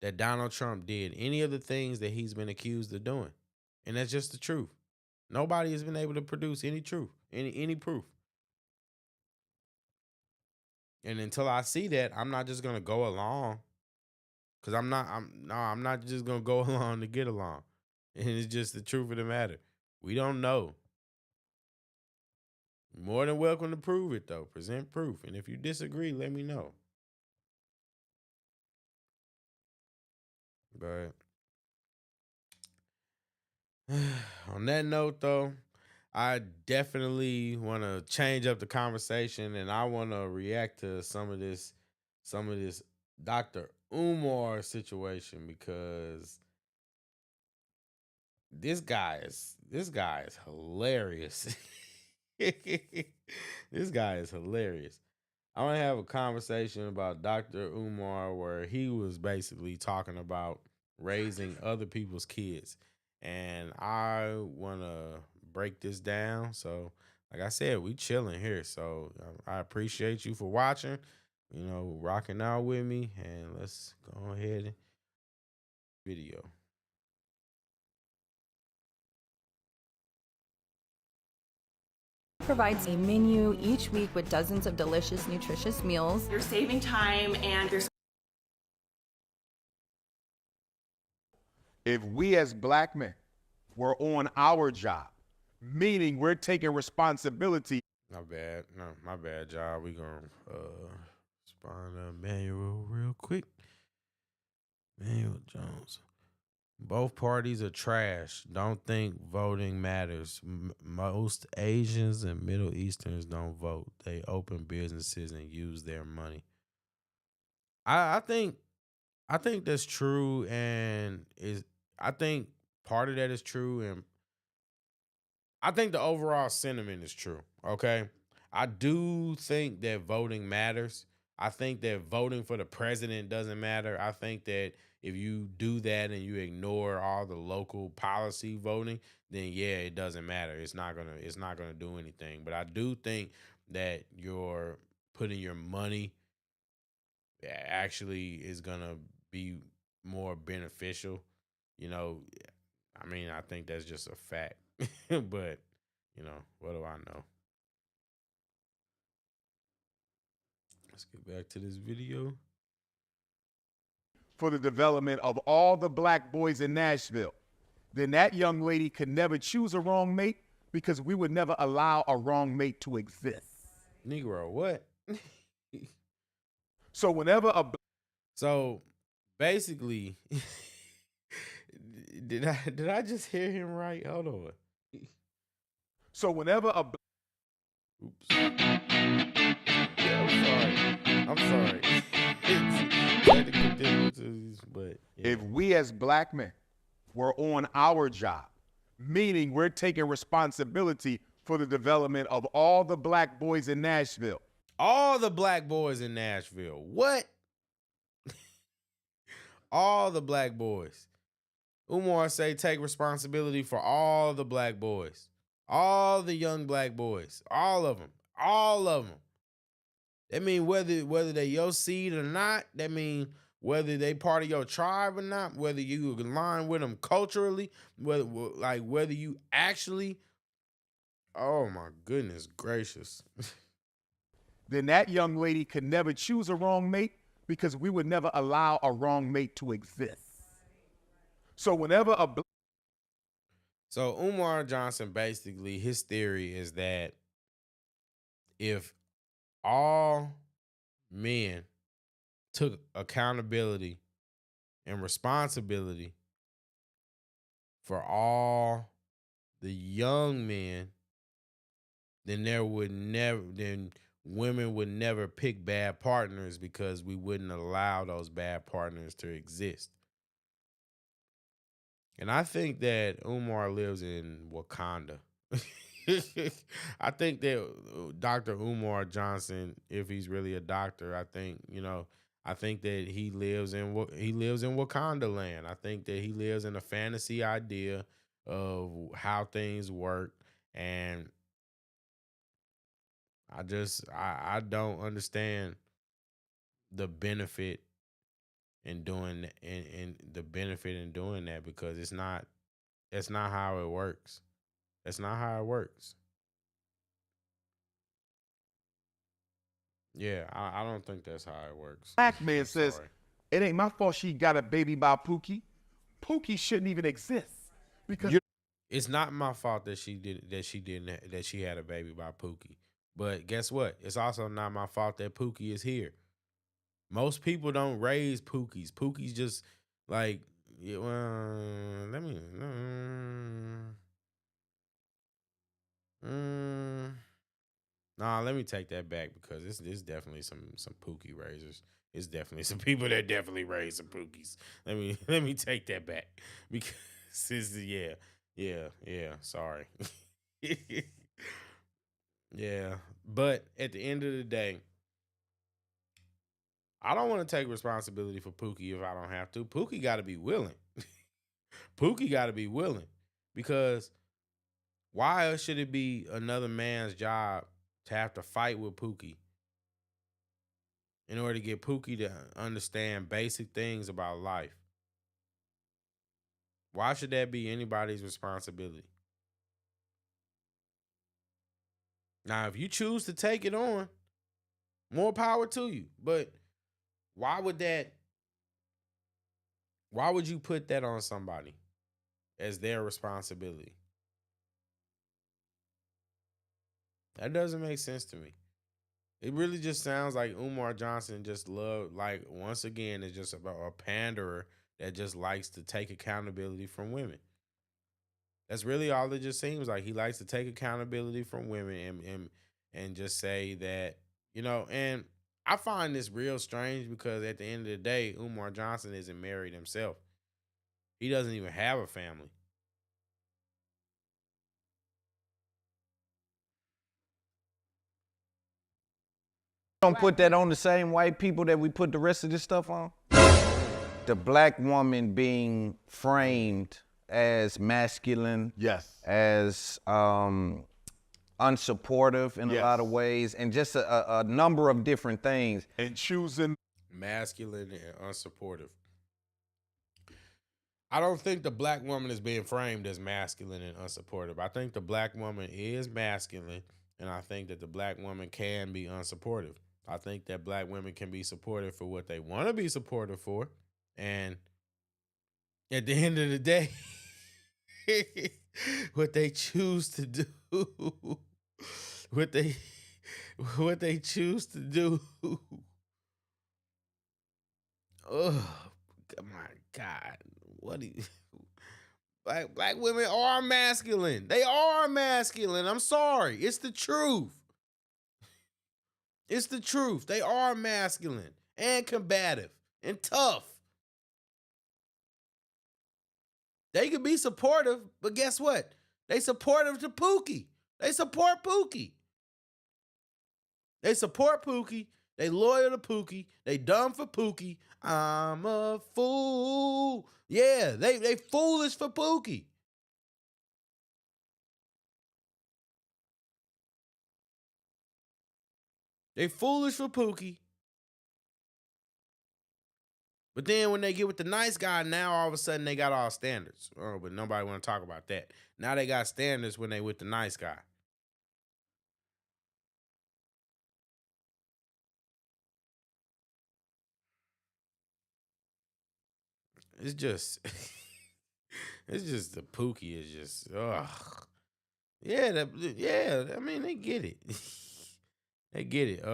that Donald Trump did any of the things that he's been accused of doing. And that's just the truth. Nobody has been able to produce any truth, any proof. And until I see that, I'm not just gonna go along. Cause I'm not just gonna go along to get along. And it's just the truth of the matter. We don't know. More than welcome to prove it, though. Present proof. And if you disagree, let me know. But on that note, though, I definitely want to change up the conversation, and I want to react to some of this Dr. Umar situation, because this guy is hilarious. This guy is hilarious. I want to have a conversation about Dr. Umar where he was basically talking about raising other people's kids. And I want to break this down. So, like I said, we chilling here. So, I appreciate you for watching, rocking out with me. And let's go ahead and video. Provides a menu each week with dozens of delicious, nutritious meals. You're saving time and you're... If we as black men were on our job, meaning we're taking responsibility. My bad. No, my bad, y'all. We gonna respond to Manuel real quick. Manuel Jones. Both parties are trash. Don't think voting matters. Most Asians and Middle Easterns don't vote. They open businesses and use their money. I think that's true, and I think part of that is true, and I think the overall sentiment is true. Okay, I do think that voting matters. I think that voting for the president doesn't matter. I think that if you do that and you ignore all the local policy voting, then yeah, it doesn't matter. It's not gonna do anything. But I do think that you're putting your money actually is gonna be more beneficial. I think that's just a fact. But what do I know? Let's get back to this video. For the development of all the black boys in Nashville, then that young lady could never choose a wrong mate because we would never allow a wrong mate to exist. Negro, what? So whenever So basically, did I just hear him right? Hold on. So whenever a Oops. Yeah, I'm sorry. It's technical difficulties, but yeah. If we as black men were on our job, meaning we're taking responsibility for the development of all the black boys in Nashville. All the black boys in Nashville. What? All the black boys. Umar say take responsibility for all the black boys. All the young black boys. All of them. All of them. That mean whether they your seed or not. That mean whether they part of your tribe or not. Whether you align with them culturally. Whether you actually. Oh my goodness gracious. Then that young lady could never choose a wrong mate because we would never allow a wrong mate to exist. So whenever So Umar Johnson, basically, his theory is that if all men took accountability and responsibility for all the young men, then women would never pick bad partners because we wouldn't allow those bad partners to exist. And I think that Umar lives in Wakanda. I think that Dr. Umar Johnson, if he's really a doctor, I think that he lives in Wakanda land. I think that he lives in a fantasy idea of how things work, and I don't understand the benefit in doing and the benefit in doing that, because that's not how it works. That's not how it works. Yeah, I don't think that's how it works. Black man I'm says, sorry. it ain't my fault she got a baby by Pookie. Pookie shouldn't even exist because It's not my fault that she had a baby by Pookie. But guess what? It's also not my fault that Pookie is here. Most people don't raise Pookies. Pookies just like, yeah, well, let me mm, nah, let me take that back, because it's definitely some Pookie raisers. It's definitely some people that definitely raise some Pookies. Let me take that back, because yeah, sorry. Yeah, but at the end of the day, I don't want to take responsibility for Pookie if I don't have to. Pookie got to be willing. Pookie got to be willing, because why else should it be another man's job to have to fight with Pookie in order to get Pookie to understand basic things about life? Why should that be anybody's responsibility? Now, if you choose to take it on, more power to you. But why would that? Why would you put that on somebody as their responsibility? That doesn't make sense to me. It really just sounds like Umar Johnson just once again, is just about a panderer that just likes to take accountability from women. That's really all it just seems like. He likes to take accountability from women and just say that, and I find this real strange, because at the end of the day, Umar Johnson isn't married himself. He doesn't even have a family. Don't put that on the same white people that we put the rest of this stuff on. The black woman being framed as masculine, yes, as unsupportive in a lot of ways, and just a number of different things. and choosing Masculine and unsupportive. I don't think the black woman is being framed as masculine and unsupportive. I think the black woman is masculine, and I think that the black woman can be unsupportive. I think that black women can be supportive for what they want to be supportive for, and at the end of the day, what they choose to do, what they choose to do. Oh my God! What do you? Black women are masculine. They are masculine. I'm sorry. It's the truth. It's the truth. They are masculine and combative and tough. They can be supportive, but guess what? They supportive to Pookie. They support Pookie. They support Pookie. They loyal to Pookie. They dumb for Pookie. I'm a fool. Yeah, they foolish for Pookie. They foolish for Pookie. But then when they get with the nice guy, now all of a sudden they got all standards. Oh, but nobody want to talk about that. Now they got standards when they with the nice guy. It's just It's just the Pookie is just ugh. Yeah, yeah. I mean, they get it. They get it.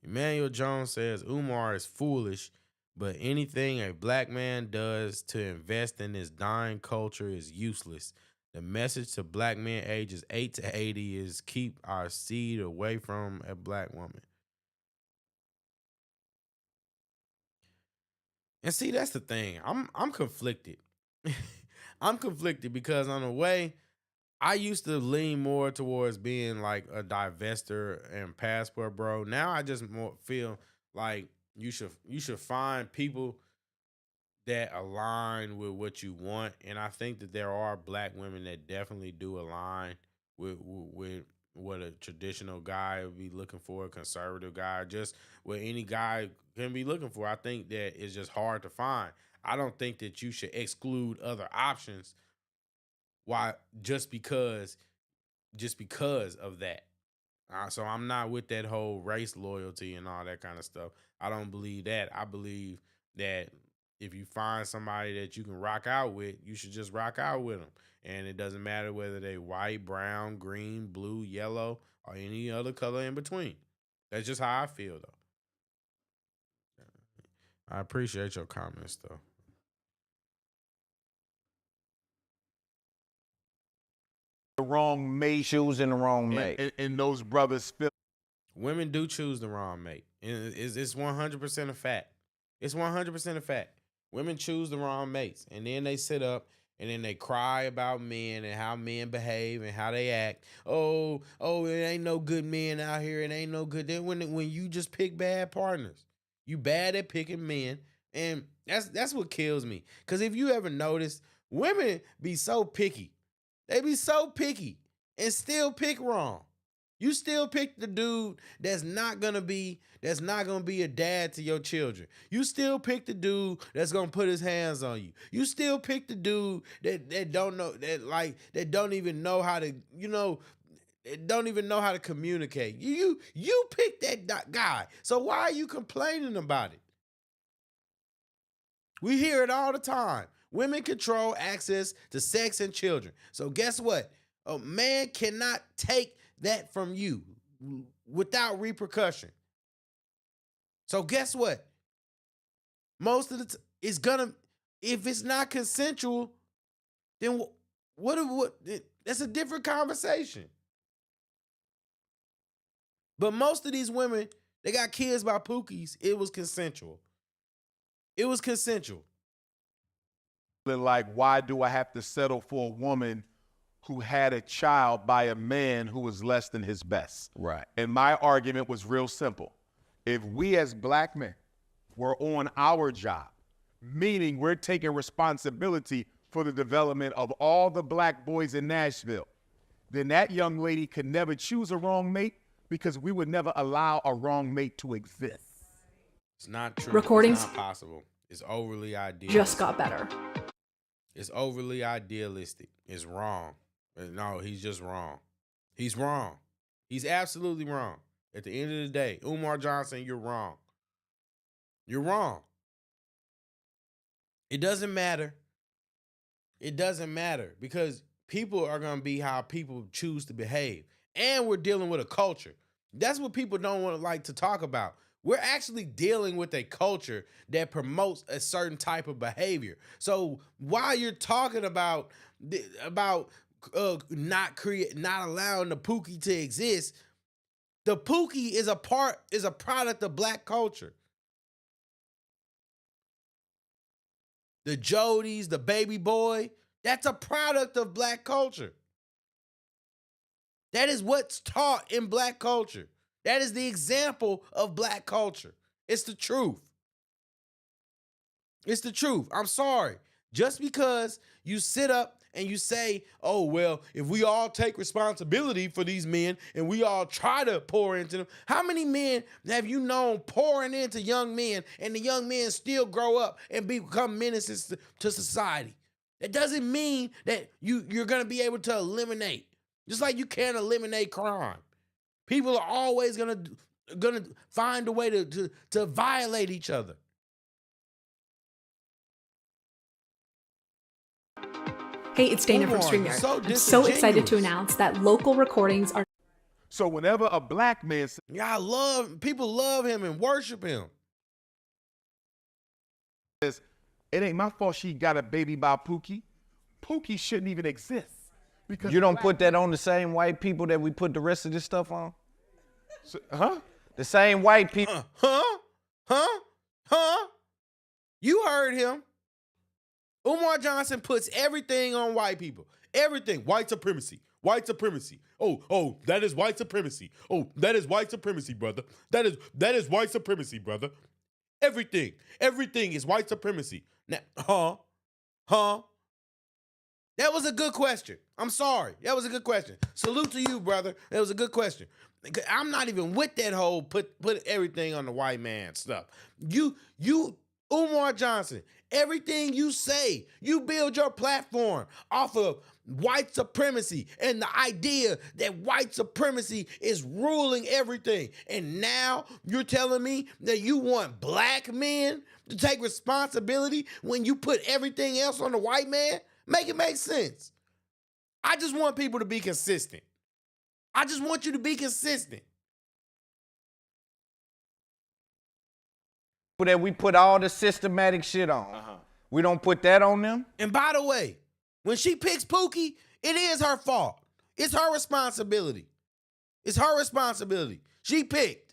Emmanuel Jones says Umar is foolish, but anything a black man does to invest in this dying culture is useless. The message to black men ages 8 to 80 is keep our seed away from a black woman. And see, that's the thing. I'm conflicted. I'm conflicted because on the way, I used to lean more towards being like a divester and passport bro. Now I just more feel like you should find people that align with what you want, and I think that there are black women that definitely do align with what a traditional guy would be looking for, a conservative guy, just what any guy can be looking for. I think that it's just hard to find. I don't think that you should exclude other options. Why? Just because of that. So I'm not with that whole race loyalty and all that kind of stuff. I don't believe that. I believe that if you find somebody that you can rock out with, you should just rock out with them. And it doesn't matter whether they white, brown, green, blue, yellow, or any other color in between. That's just how I feel, though. I appreciate your comments, though. The wrong mate. Choosing the wrong mate. And those brothers feel. Women do choose the wrong mate. It's 100% a fact. It's 100% a fact. Women choose the wrong mates, and then they sit up and then they cry about men and how men behave and how they act. Oh, it ain't no good men out here. It ain't no good. Then when you just pick bad partners, you bad at picking men, and that's what kills me. Because if you ever notice, women be so picky. They be so picky and still pick wrong. You still pick the dude that's not gonna be a dad to your children. You still pick the dude that's gonna put his hands on you. You still pick the dude that don't even know how to, don't even know how to communicate. You pick that guy. So why are you complaining about it? We hear it all the time. Women control access to sex and children. So guess what? A man cannot take that from you without repercussion. So guess what? Most of the if it's not consensual, then what that's a different conversation. But most of these women, they got kids by Pookies. It was consensual. It was consensual. Like, why do I have to settle for a woman who had a child by a man who was less than his best? Right. And my argument was real simple. If we as black men were on our job, meaning we're taking responsibility for the development of all the black boys in Nashville, then that young lady could never choose a wrong mate because we would never allow a wrong mate to exist. It's not true. Recordings it's not possible. It's overly idealistic. just got better. It's overly idealistic. It's wrong. No, he's just wrong. He's wrong. He's absolutely wrong. At the end of the day, Umar Johnson, you're wrong. You're wrong. It doesn't matter. It doesn't matter because people are going to be how people choose to behave. And we're dealing with a culture. That's what people don't want to like to talk about. We're actually dealing with a culture that promotes a certain type of behavior. So while you're talking about not allowing the Pookie to exist, the Pookie is a product of black culture. The Jodies, the baby boy, that's a product of black culture. That is what's taught in black culture. That is the example of black culture. It's the truth. It's the truth. I'm sorry. Just because you sit up and you say, oh, well, if we all take responsibility for these men and we all try to pour into them, how many men have you known pouring into young men and the young men still grow up and become menaces to society? That doesn't mean that you're going to be able to eliminate. Just like you can't eliminate crime. People are always gonna find a way to violate each other. Hey, it's Dana from Umar, StreamYard. so I'm so excited to disingenuous. announce that local recordings are So whenever a black man Yeah, people love him and worship him. says, it ain't my fault she got a baby by Pookie, Pookie shouldn't even exist. Because You don't put that on the same white people that we put the rest of this stuff on? huh? The same white people. Huh? You heard him. Umar Johnson puts everything on white people. Everything. White supremacy. White supremacy. Oh, that is white supremacy. Oh, that is white supremacy, brother. That is white supremacy, brother. Everything is white supremacy. Now, That was a good question. I'm sorry. That was a good question. Salute to you, brother. That was a good question. I'm not even with that whole put everything on the white man stuff. You, Umar Johnson, everything you say, you build your platform off of white supremacy and the idea that white supremacy is ruling everything. And now you're telling me that you want black men to take responsibility when you put everything else on the white man? Make it make sense. I just want people to be consistent. I just want you to be consistent. That we put all the systematic shit on. We don't put that on them? And by the way, when she picks Pookie, it is her fault. It's her responsibility. It's her responsibility. She picked.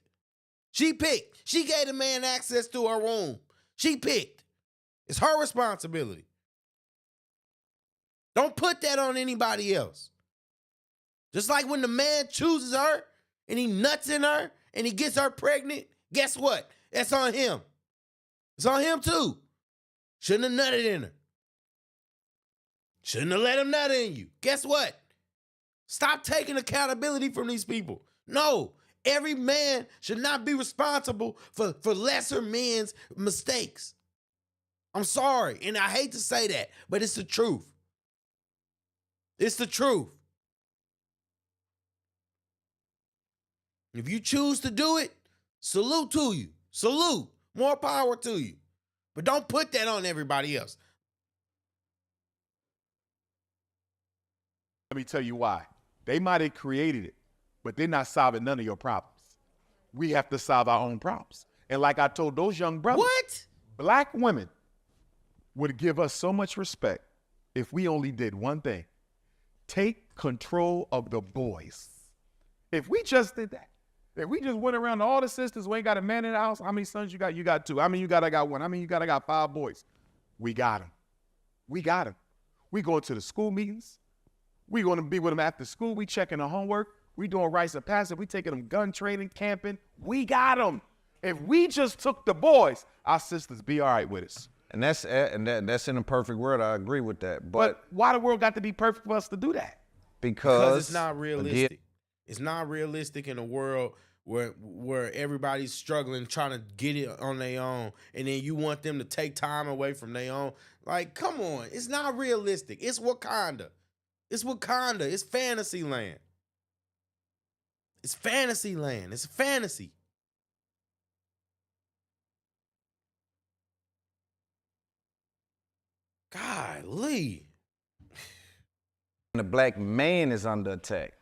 She gave the man access to her womb. She picked. It's her responsibility. Don't put that on anybody else. Just like when the man chooses her and he nuts in her and he gets her pregnant, guess what? That's on him. It's on him too. Shouldn't have nutted in her. Shouldn't have let him nut in you. Guess what? Stop taking accountability from these people. No, every man should not be responsible for lesser men's mistakes. I'm sorry, and I hate to say that, but it's the truth. It's the truth. If you choose to do it, salute to you. Salute. More power to you. But don't put that on everybody else. Let me tell you why. They might have created it, but they're not solving none of your problems. We have to solve our own problems. And like I told those young brothers, What? black women would give us so much respect if we only did one thing. Take control of the boys. If we just did that, if we just went around to all the sisters who ain't got a man in the house, how many sons you got? You got two. How many you got? I got one. How many you got? I got 5 boys. We got them. We got them. We going to the school meetings. We going to be with them after school. We checking the homework. We doing rites of passage. We taking them gun training, camping. We got them. If we just took the boys, our sisters be all right with us. And that's in a perfect world. I agree with that. But why the world got to be perfect for us to do that? Because it's not realistic. It's not realistic in a world where everybody's struggling, trying to get it on their own, and then you want them to take time away from their own. Like, come on. It's not realistic. It's Wakanda. It's Wakanda. It's fantasy land. It's fantasy land. It's fantasy. Golly. the black man is under attack,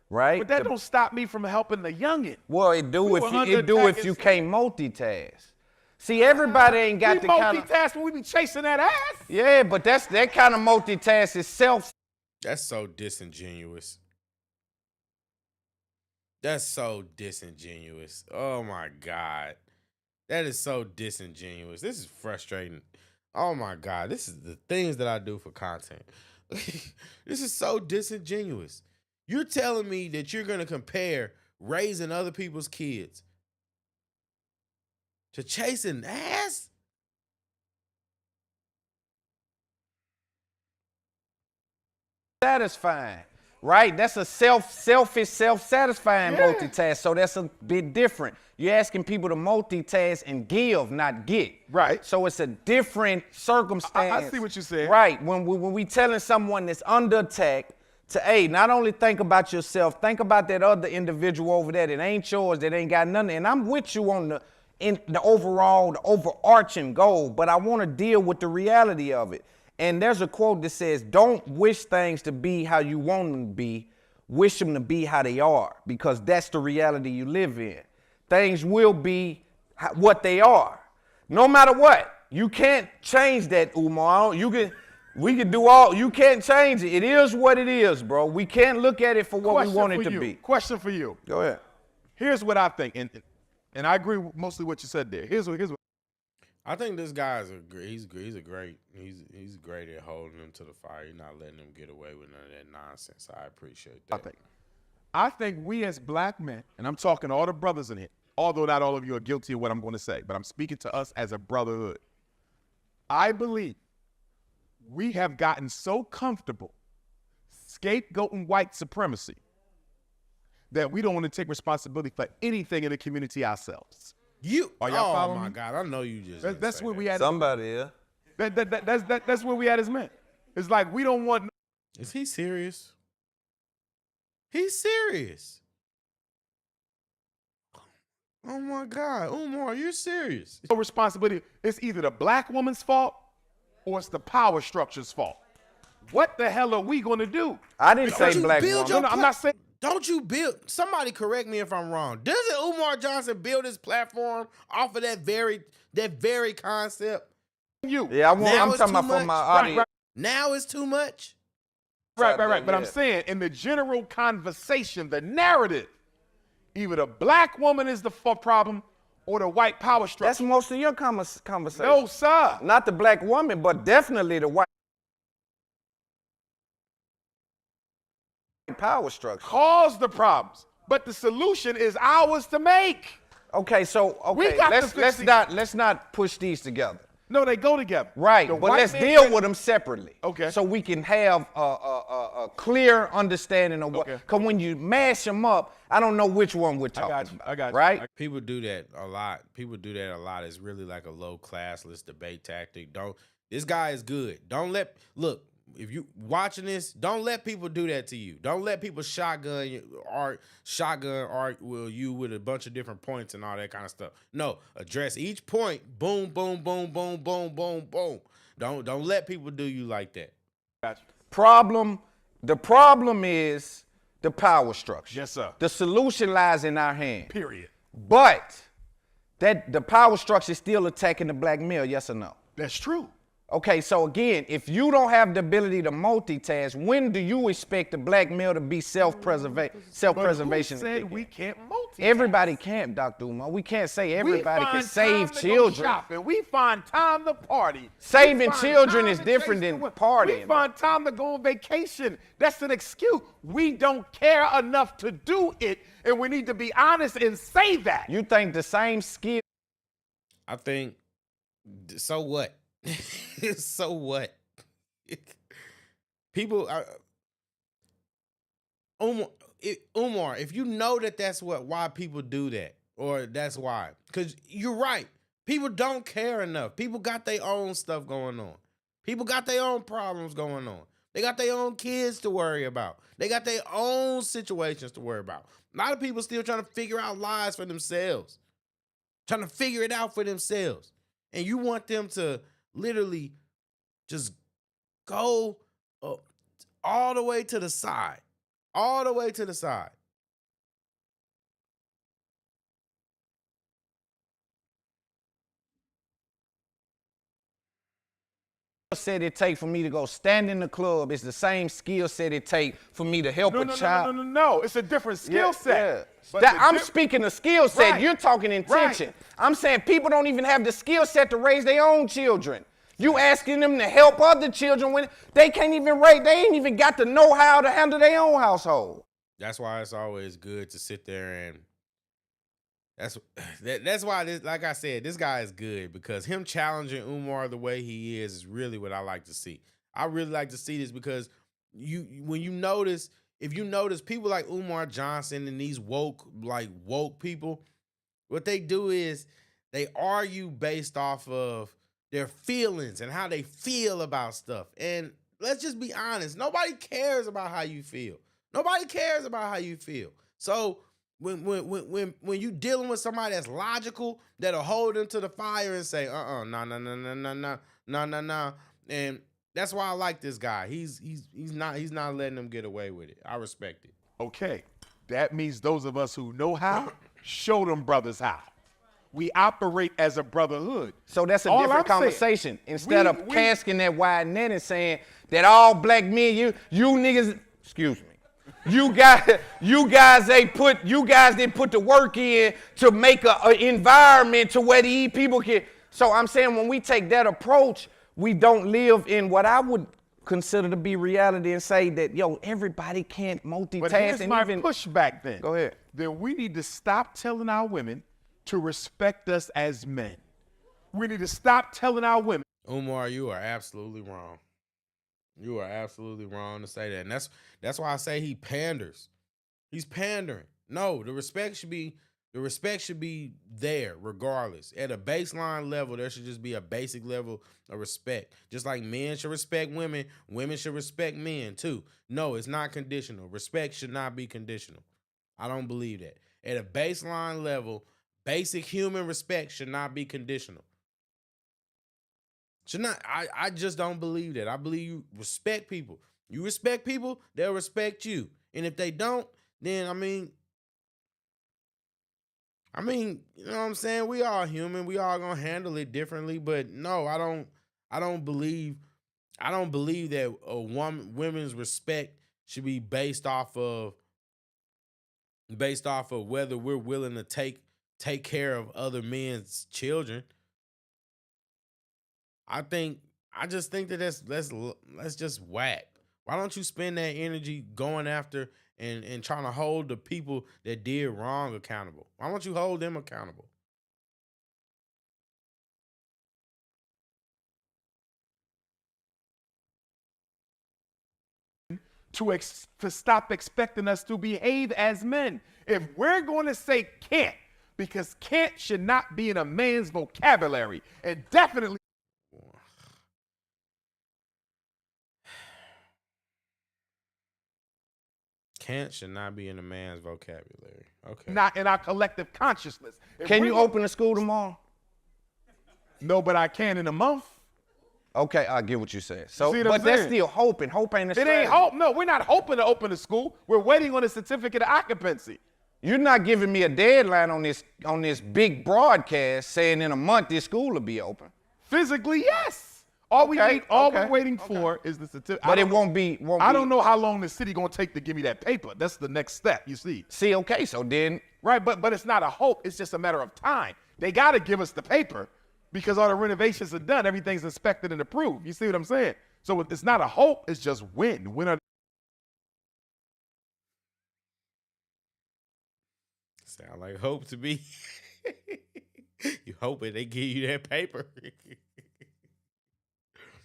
right? But that don't stop me from helping the youngin. Well, it do We if were you under attack if you can't multitask. See, everybody ain't got We the kind of multitask when we be chasing that ass. yeah, but that kind of multitask is self. That's so disingenuous. That's so disingenuous. Oh my God. That is so disingenuous. This is frustrating. Oh my God. This is the things that I do for content. This is so disingenuous. You're telling me that you're going to compare raising other people's kids to chasing ass? Satisfying, right? That's a selfish, self-satisfying multitask. So that's a bit different. You're asking people to multitask and give, not get. Right. So it's a different circumstance. I see what you're saying. Right. When we telling someone that's under attack to, hey, not only think about yourself, think about that other individual over there that ain't yours, that ain't got nothing. And I'm with you on the overall, the overarching goal, but I want to deal with the reality of it. And there's a quote that says, don't wish things to be how you want them to be, wish them to be how they are, because that's the reality you live in. Things will be what they are, no matter what. You can't change that, Umar. We can do all, you can't change it. It is what it is, bro. We can't look at it for what we want it to be. Question for you. Go ahead. Here's what I think, and I agree with mostly what you said there. Here's what I think this guy's he's great at holding them to the fire. He's not letting them get away with none of that nonsense. I appreciate that. I think we as black men, and I'm talking to all the brothers in here, although not all of you are guilty of what I'm going to say, but I'm speaking to us as a brotherhood. I believe we have gotten so comfortable scapegoating white supremacy that we don't want to take responsibility for anything in the community ourselves. Are y'all following me? Oh my God, I know you just. That's where we at. Somebody, yeah. That's where we at as men. It's like we don't want. Is he serious? He's serious. Oh my God, Umar, you're serious. No responsibility. It's either the black woman's fault or it's the power structure's fault. What the hell are we gonna do? I didn't say black woman. No, I'm not saying. Don't you build? Somebody correct me if I'm wrong. Doesn't Umar Johnson build his platform off of that very concept? Yeah, I'm talking about for my audience. Right. Now it's too much. Right. But Yeah. I'm saying in the general conversation, the narrative, either the black woman is the problem or the white power structure. That's most of your conversation. No, sir. Not the black woman, but definitely the white power structure. Cause the problems, but the solution is ours to make. Okay, We got to fix let's not push these together. No, they go together. Right, The but white let's man deal can- with them separately. Okay. So we can have a clear understanding of what. Okay. Because when you mash them up, I don't know which one we're talking about. I got you. Right? People do that a lot. It's really like a low classless debate tactic. This guy is good. Look, if you watching this, don't let people do that to you. Don't let people shotgun you with a bunch of different points and all that kind of stuff. No, address each point. Boom, boom, boom, boom, boom, boom, boom. Don't let people do you like that. Gotcha. The problem is the power structure. Yes, sir. The solution lies in our hand. Period. But the power structure is still attacking the black male, yes or no? That's true. Okay, so again, if you don't have the ability to multitask, when do you expect the black male to be self-preservation? But who said we can't multitask? Everybody can't, Dr. Umar. We can't say everybody can We find save time to children. go shopping. We find time to party. Saving We find children time is to different chase than the women. partying. We find time to go on vacation. That's an excuse. We don't care enough to do it, and we need to be honest and say that. You think the same skill? I think, so what? So what? People are, Umar, if you know that's why people do that, or that's why, because you're right. People don't care enough. People got their own stuff going on. People got their own problems going on. They got their own kids to worry about. They got their own situations to worry about. A lot of people still trying to figure out lives for themselves, trying to figure it out for themselves. And you want them to literally just go all the way to the side. All the way to the side. Set it take for me to go stand in the club is the same skill set it take for me to help a child. No. It's a different skill set. But I'm speaking of skill set. Right. You're talking intention. Right. I'm saying people don't even have the skill set to raise their own children. You asking them to help other children when they can't even raise, they ain't even got the know-how to handle their own household. That's why it's always good to sit there and that's why this, like I said, this guy is good, because him challenging Umar the way he is really what I like to see. I really like to see this because if you notice people like Umar Johnson and these woke people, what they do is they argue based off of their feelings and how they feel about stuff. And let's just be honest, nobody cares about how you feel. Nobody cares about how you feel. So when you dealing with somebody that's logical, that'll hold them to the fire and say, no, and That's why I like this guy. He's not letting them get away with it. I respect it. Okay, that means those of us who know how, show them brothers how. We operate as a brotherhood. So that's a All different I'm saying, conversation. Instead of we- casting that wide net and saying that all black men, you niggas, excuse me, you guys didn't put the work in to make a environment to where these people can. So I'm saying when we take that approach, we don't live in what I would consider to be reality and say that, yo, everybody can't multitask. But here's and my even pushback then. Go ahead. Then we need to stop telling our women to respect us as men. We need to stop telling our women. Umar, you are absolutely wrong. You are absolutely wrong to say that. And that's why I say he panders. He's pandering. No, the respect should be there regardless. At a baseline level, there should just be a basic level of respect. Just like men should respect women, women should respect men too. No, it's not conditional. Respect should not be conditional. I don't believe that. At a baseline level, basic human respect should not be conditional. Should not. I just don't believe that. I believe you respect people. You respect people, they'll respect you. And if they don't, then I mean, you know what I'm saying? We all human. We all gonna handle it differently. But no, I don't believe that women's respect should be based off of whether we're willing to take care of other men's children. I just think that that's just whack. Why don't you spend that energy going after and trying to hold the people that did wrong accountable? Why don't you hold them accountable? To stop expecting us to behave as men. If we're going to say can't, because can't should not be in a man's vocabulary, and definitely. Can't should not be in a man's vocabulary. Okay. Not in our collective consciousness. If Can you we're- open the school tomorrow? No, but I can in a month. Okay, I get what you're saying. So, see what I'm but that's saying? still hoping. Hope ain't a It strategy. ain't hope. No, we're not hoping to open the school. We're waiting on a certificate of occupancy. You're not giving me a deadline on this big broadcast saying in a month this school will be open. Physically, yes. All we're waiting for is the certificate. But it won't be. I don't know how long the city gonna take to give me that paper. That's the next step, you see. See, okay, so then. Right, but it's not a hope. It's just a matter of time. They got to give us the paper because all the renovations are done. Everything's inspected and approved. You see what I'm saying? So it's not a hope. It's just when. When are Sound like hope to me. You hoping they give you that paper. they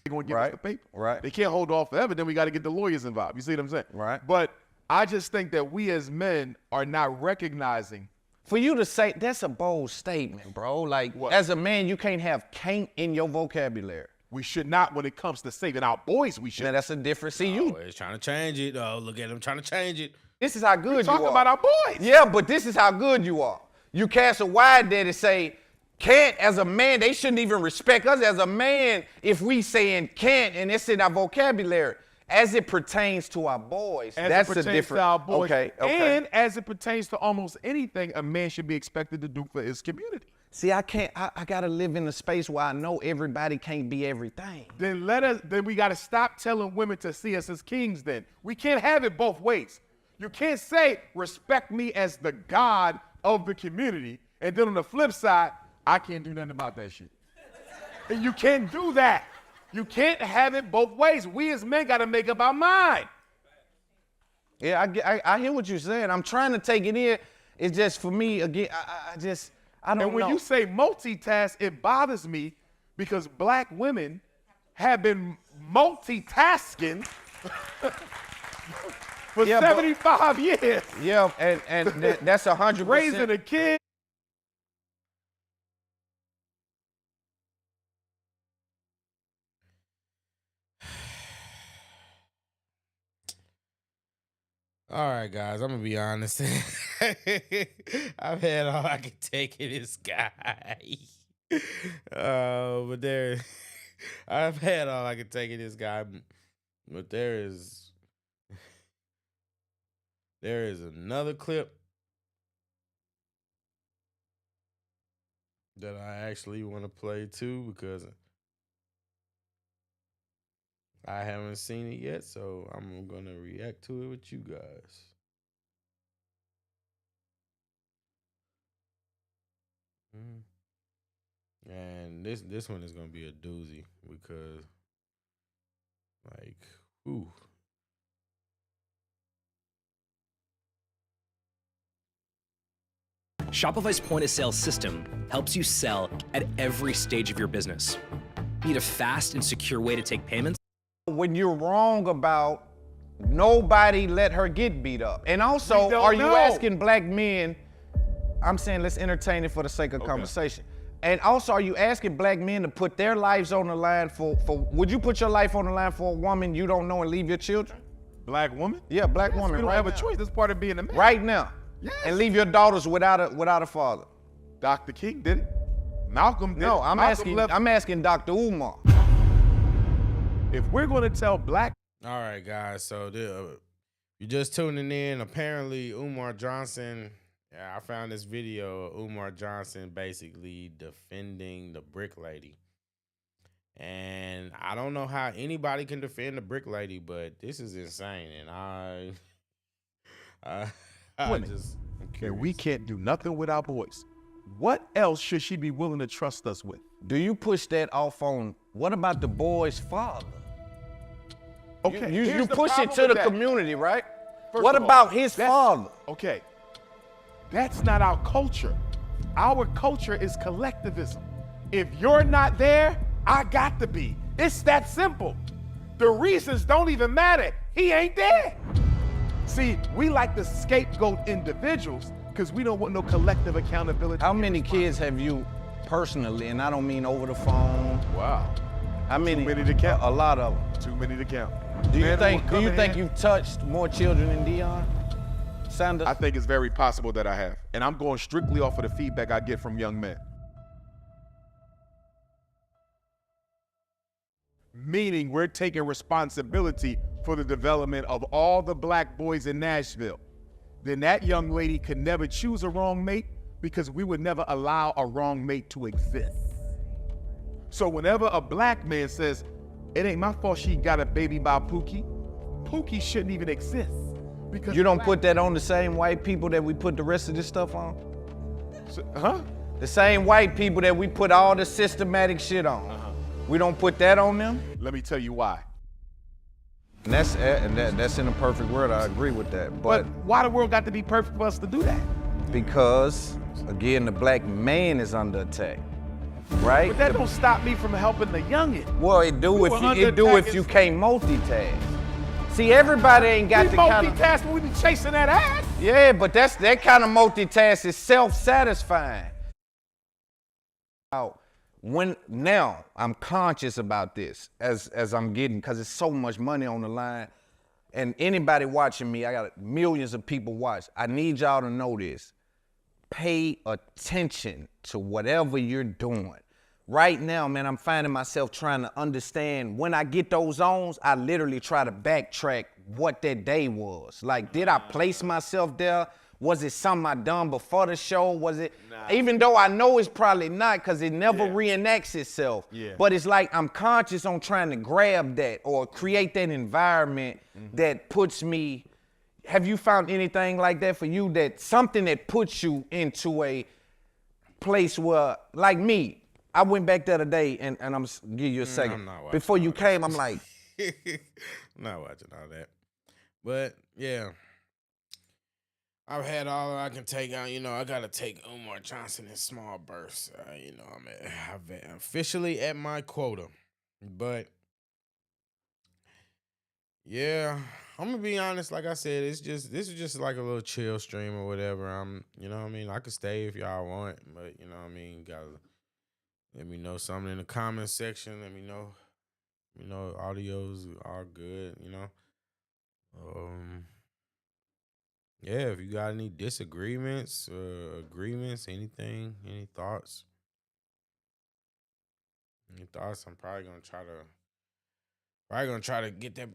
going to give us the paper? Right. They can't hold off forever. Then we got to get the lawyers involved. You see what I'm saying? Right. But I just think that we as men are not recognizing. For you to say, that's a bold statement, bro. Like, What? as a man, you can't have can't in your vocabulary. We should not when it comes to saving our boys. We should. Now, that's a different. See, Oh, you. it's trying to change it. Oh, look at him trying to change it. This is how good you talking are. about our boys. Yeah, but this is how good you are. You cast a wide net and say, can't as a man, they shouldn't even respect us as a man if we saying can't and it's in our vocabulary. As it pertains to our boys, As that's it a pertains different. to our boys. Okay. And as it pertains to almost anything a man should be expected to do for his community. See, I can't. I gotta live in a space where I know everybody can't be everything. Then we got to stop telling women to see us as kings. Then we can't have it both ways. You can't say respect me as the God of the community, and then on the flip side, I can't do nothing about that shit. And you can't do that. You can't have it both ways. We as men got to make up our mind. Yeah, I hear what you're saying. I'm trying to take it in. It's just for me again. I don't know. And when you say multitask, it bothers me because black women have been multitasking for 75 years. Yeah, and that's 100%. Raising a kid. All right, guys, I'm gonna be honest. I've had all I can take of this guy. But I've had all I can take of this guy, but there is another clip that I actually want to play too because I haven't seen it yet, so I'm gonna react to it with you guys. And this one is gonna be a doozy because, like, ooh. Shopify's point of sale system helps you sell at every stage of your business. Need a fast and secure way to take payments? When you're wrong about nobody let her get beat up. And also, are you asking black men, I'm saying let's entertain it for the sake of conversation. And also, are you asking black men to put their lives on the line for would you put your life on the line for a woman you don't know and leave your children? Black woman? Yeah, black woman. We don't right have now. a choice. That's part of being a man. Right now. Yes. And leave your daughters without a father. Dr. King did it. Malcolm did No, it. I'm asking Dr. Umar. If we're going to tell black. All right, guys. So you just tuning in. Apparently, Umar Johnson. I found this video of Umar Johnson basically defending the brick lady. And I don't know how anybody can defend the brick lady, but this is insane. And I'm we can't do nothing with our boys. What else should she be willing to trust us with? Do you push that off on, what about the boy's father? Okay, You push it to the community, right? First What of all, about his father? Okay, that's not our culture. Our culture is collectivism. If you're not there, I got to be. It's that simple. The reasons don't even matter. He ain't there. See, we like to scapegoat individuals because we don't want no collective accountability. How many kids have you personally, and I don't mean over the phone? Wow. How many? Too many to count. A lot of them. Too many to count. Do you Man, think you've touched more children than Dion Sanders? I think it's very possible that I have. And I'm going strictly off of the feedback I get from young men. Meaning we're taking responsibility for the development of all the black boys in Nashville. Then that young lady could never choose a wrong mate because we would never allow a wrong mate to exist. So whenever a black man says, it ain't my fault she got a baby by Pookie, Pookie shouldn't even exist. Because you don't put that on the same white people that we put the rest of this stuff on? The same white people that we put all the systematic shit on. We don't put that on them? Let me tell you why. And that's in a perfect world, I agree with that. But why the world got to be perfect for us to do that? Because, again, the black man is under attack, right? But that don't stop me from helping the youngin'. Well, it do if you can't multitask. See, everybody ain't got the kind of... We multitask when we be chasing that ass. Yeah, but that kind of multitask is self-satisfying. Now I'm conscious about this as I'm getting, because there's so much money on the line. And anybody watching me, I got millions of people watch. I need y'all to know this. Pay attention to whatever you're doing. Right now, man, I'm finding myself trying to understand. When I get those zones, I literally try to backtrack what that day was. Like, did I place myself there? Was it something I done before the show? Was it, even though I know it's probably not, because it never reenacts itself. But it's like I'm conscious on trying to grab that or create that environment that puts me. Have you found anything like that for you, that something that puts you into a place where, like me, I went back the other day, and I'm gonna give you a second. Before you came, I'm like, I'm not watching all that. But yeah, I've had all I can take out. You know, I gotta take Umar Johnson in small bursts. You know, I'm officially at my quota. But yeah, I'm gonna be honest. Like I said, this is just like a little chill stream or whatever. You know what I mean? I could stay if y'all want, but you know what I mean? Gotta let me know something in the comment section. Let me know. You know, audio's all good, you know. Yeah, if you got any disagreements, agreements, anything, any thoughts, Any thoughts? I'm probably gonna try to get that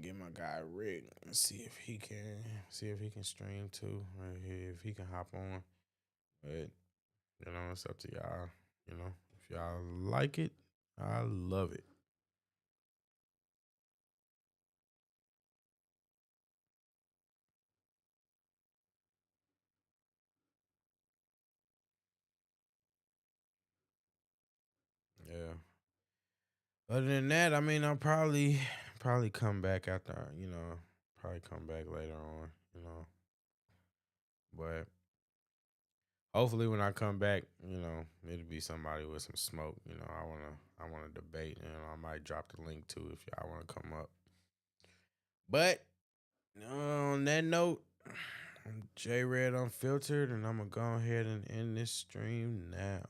get my guy Rick and see if he can stream too, right here, if he can hop on. But you know, it's up to y'all. You know, if y'all like it, I love it. Yeah. Other than that, I mean, I'll probably come back after, probably come back later on, But hopefully when I come back, it'll be somebody with some smoke. I wanna debate, and I might drop the link too if y'all wanna come up. But on that note, I'm JayyRedd Unfiltered, and I'm gonna go ahead and end this stream now.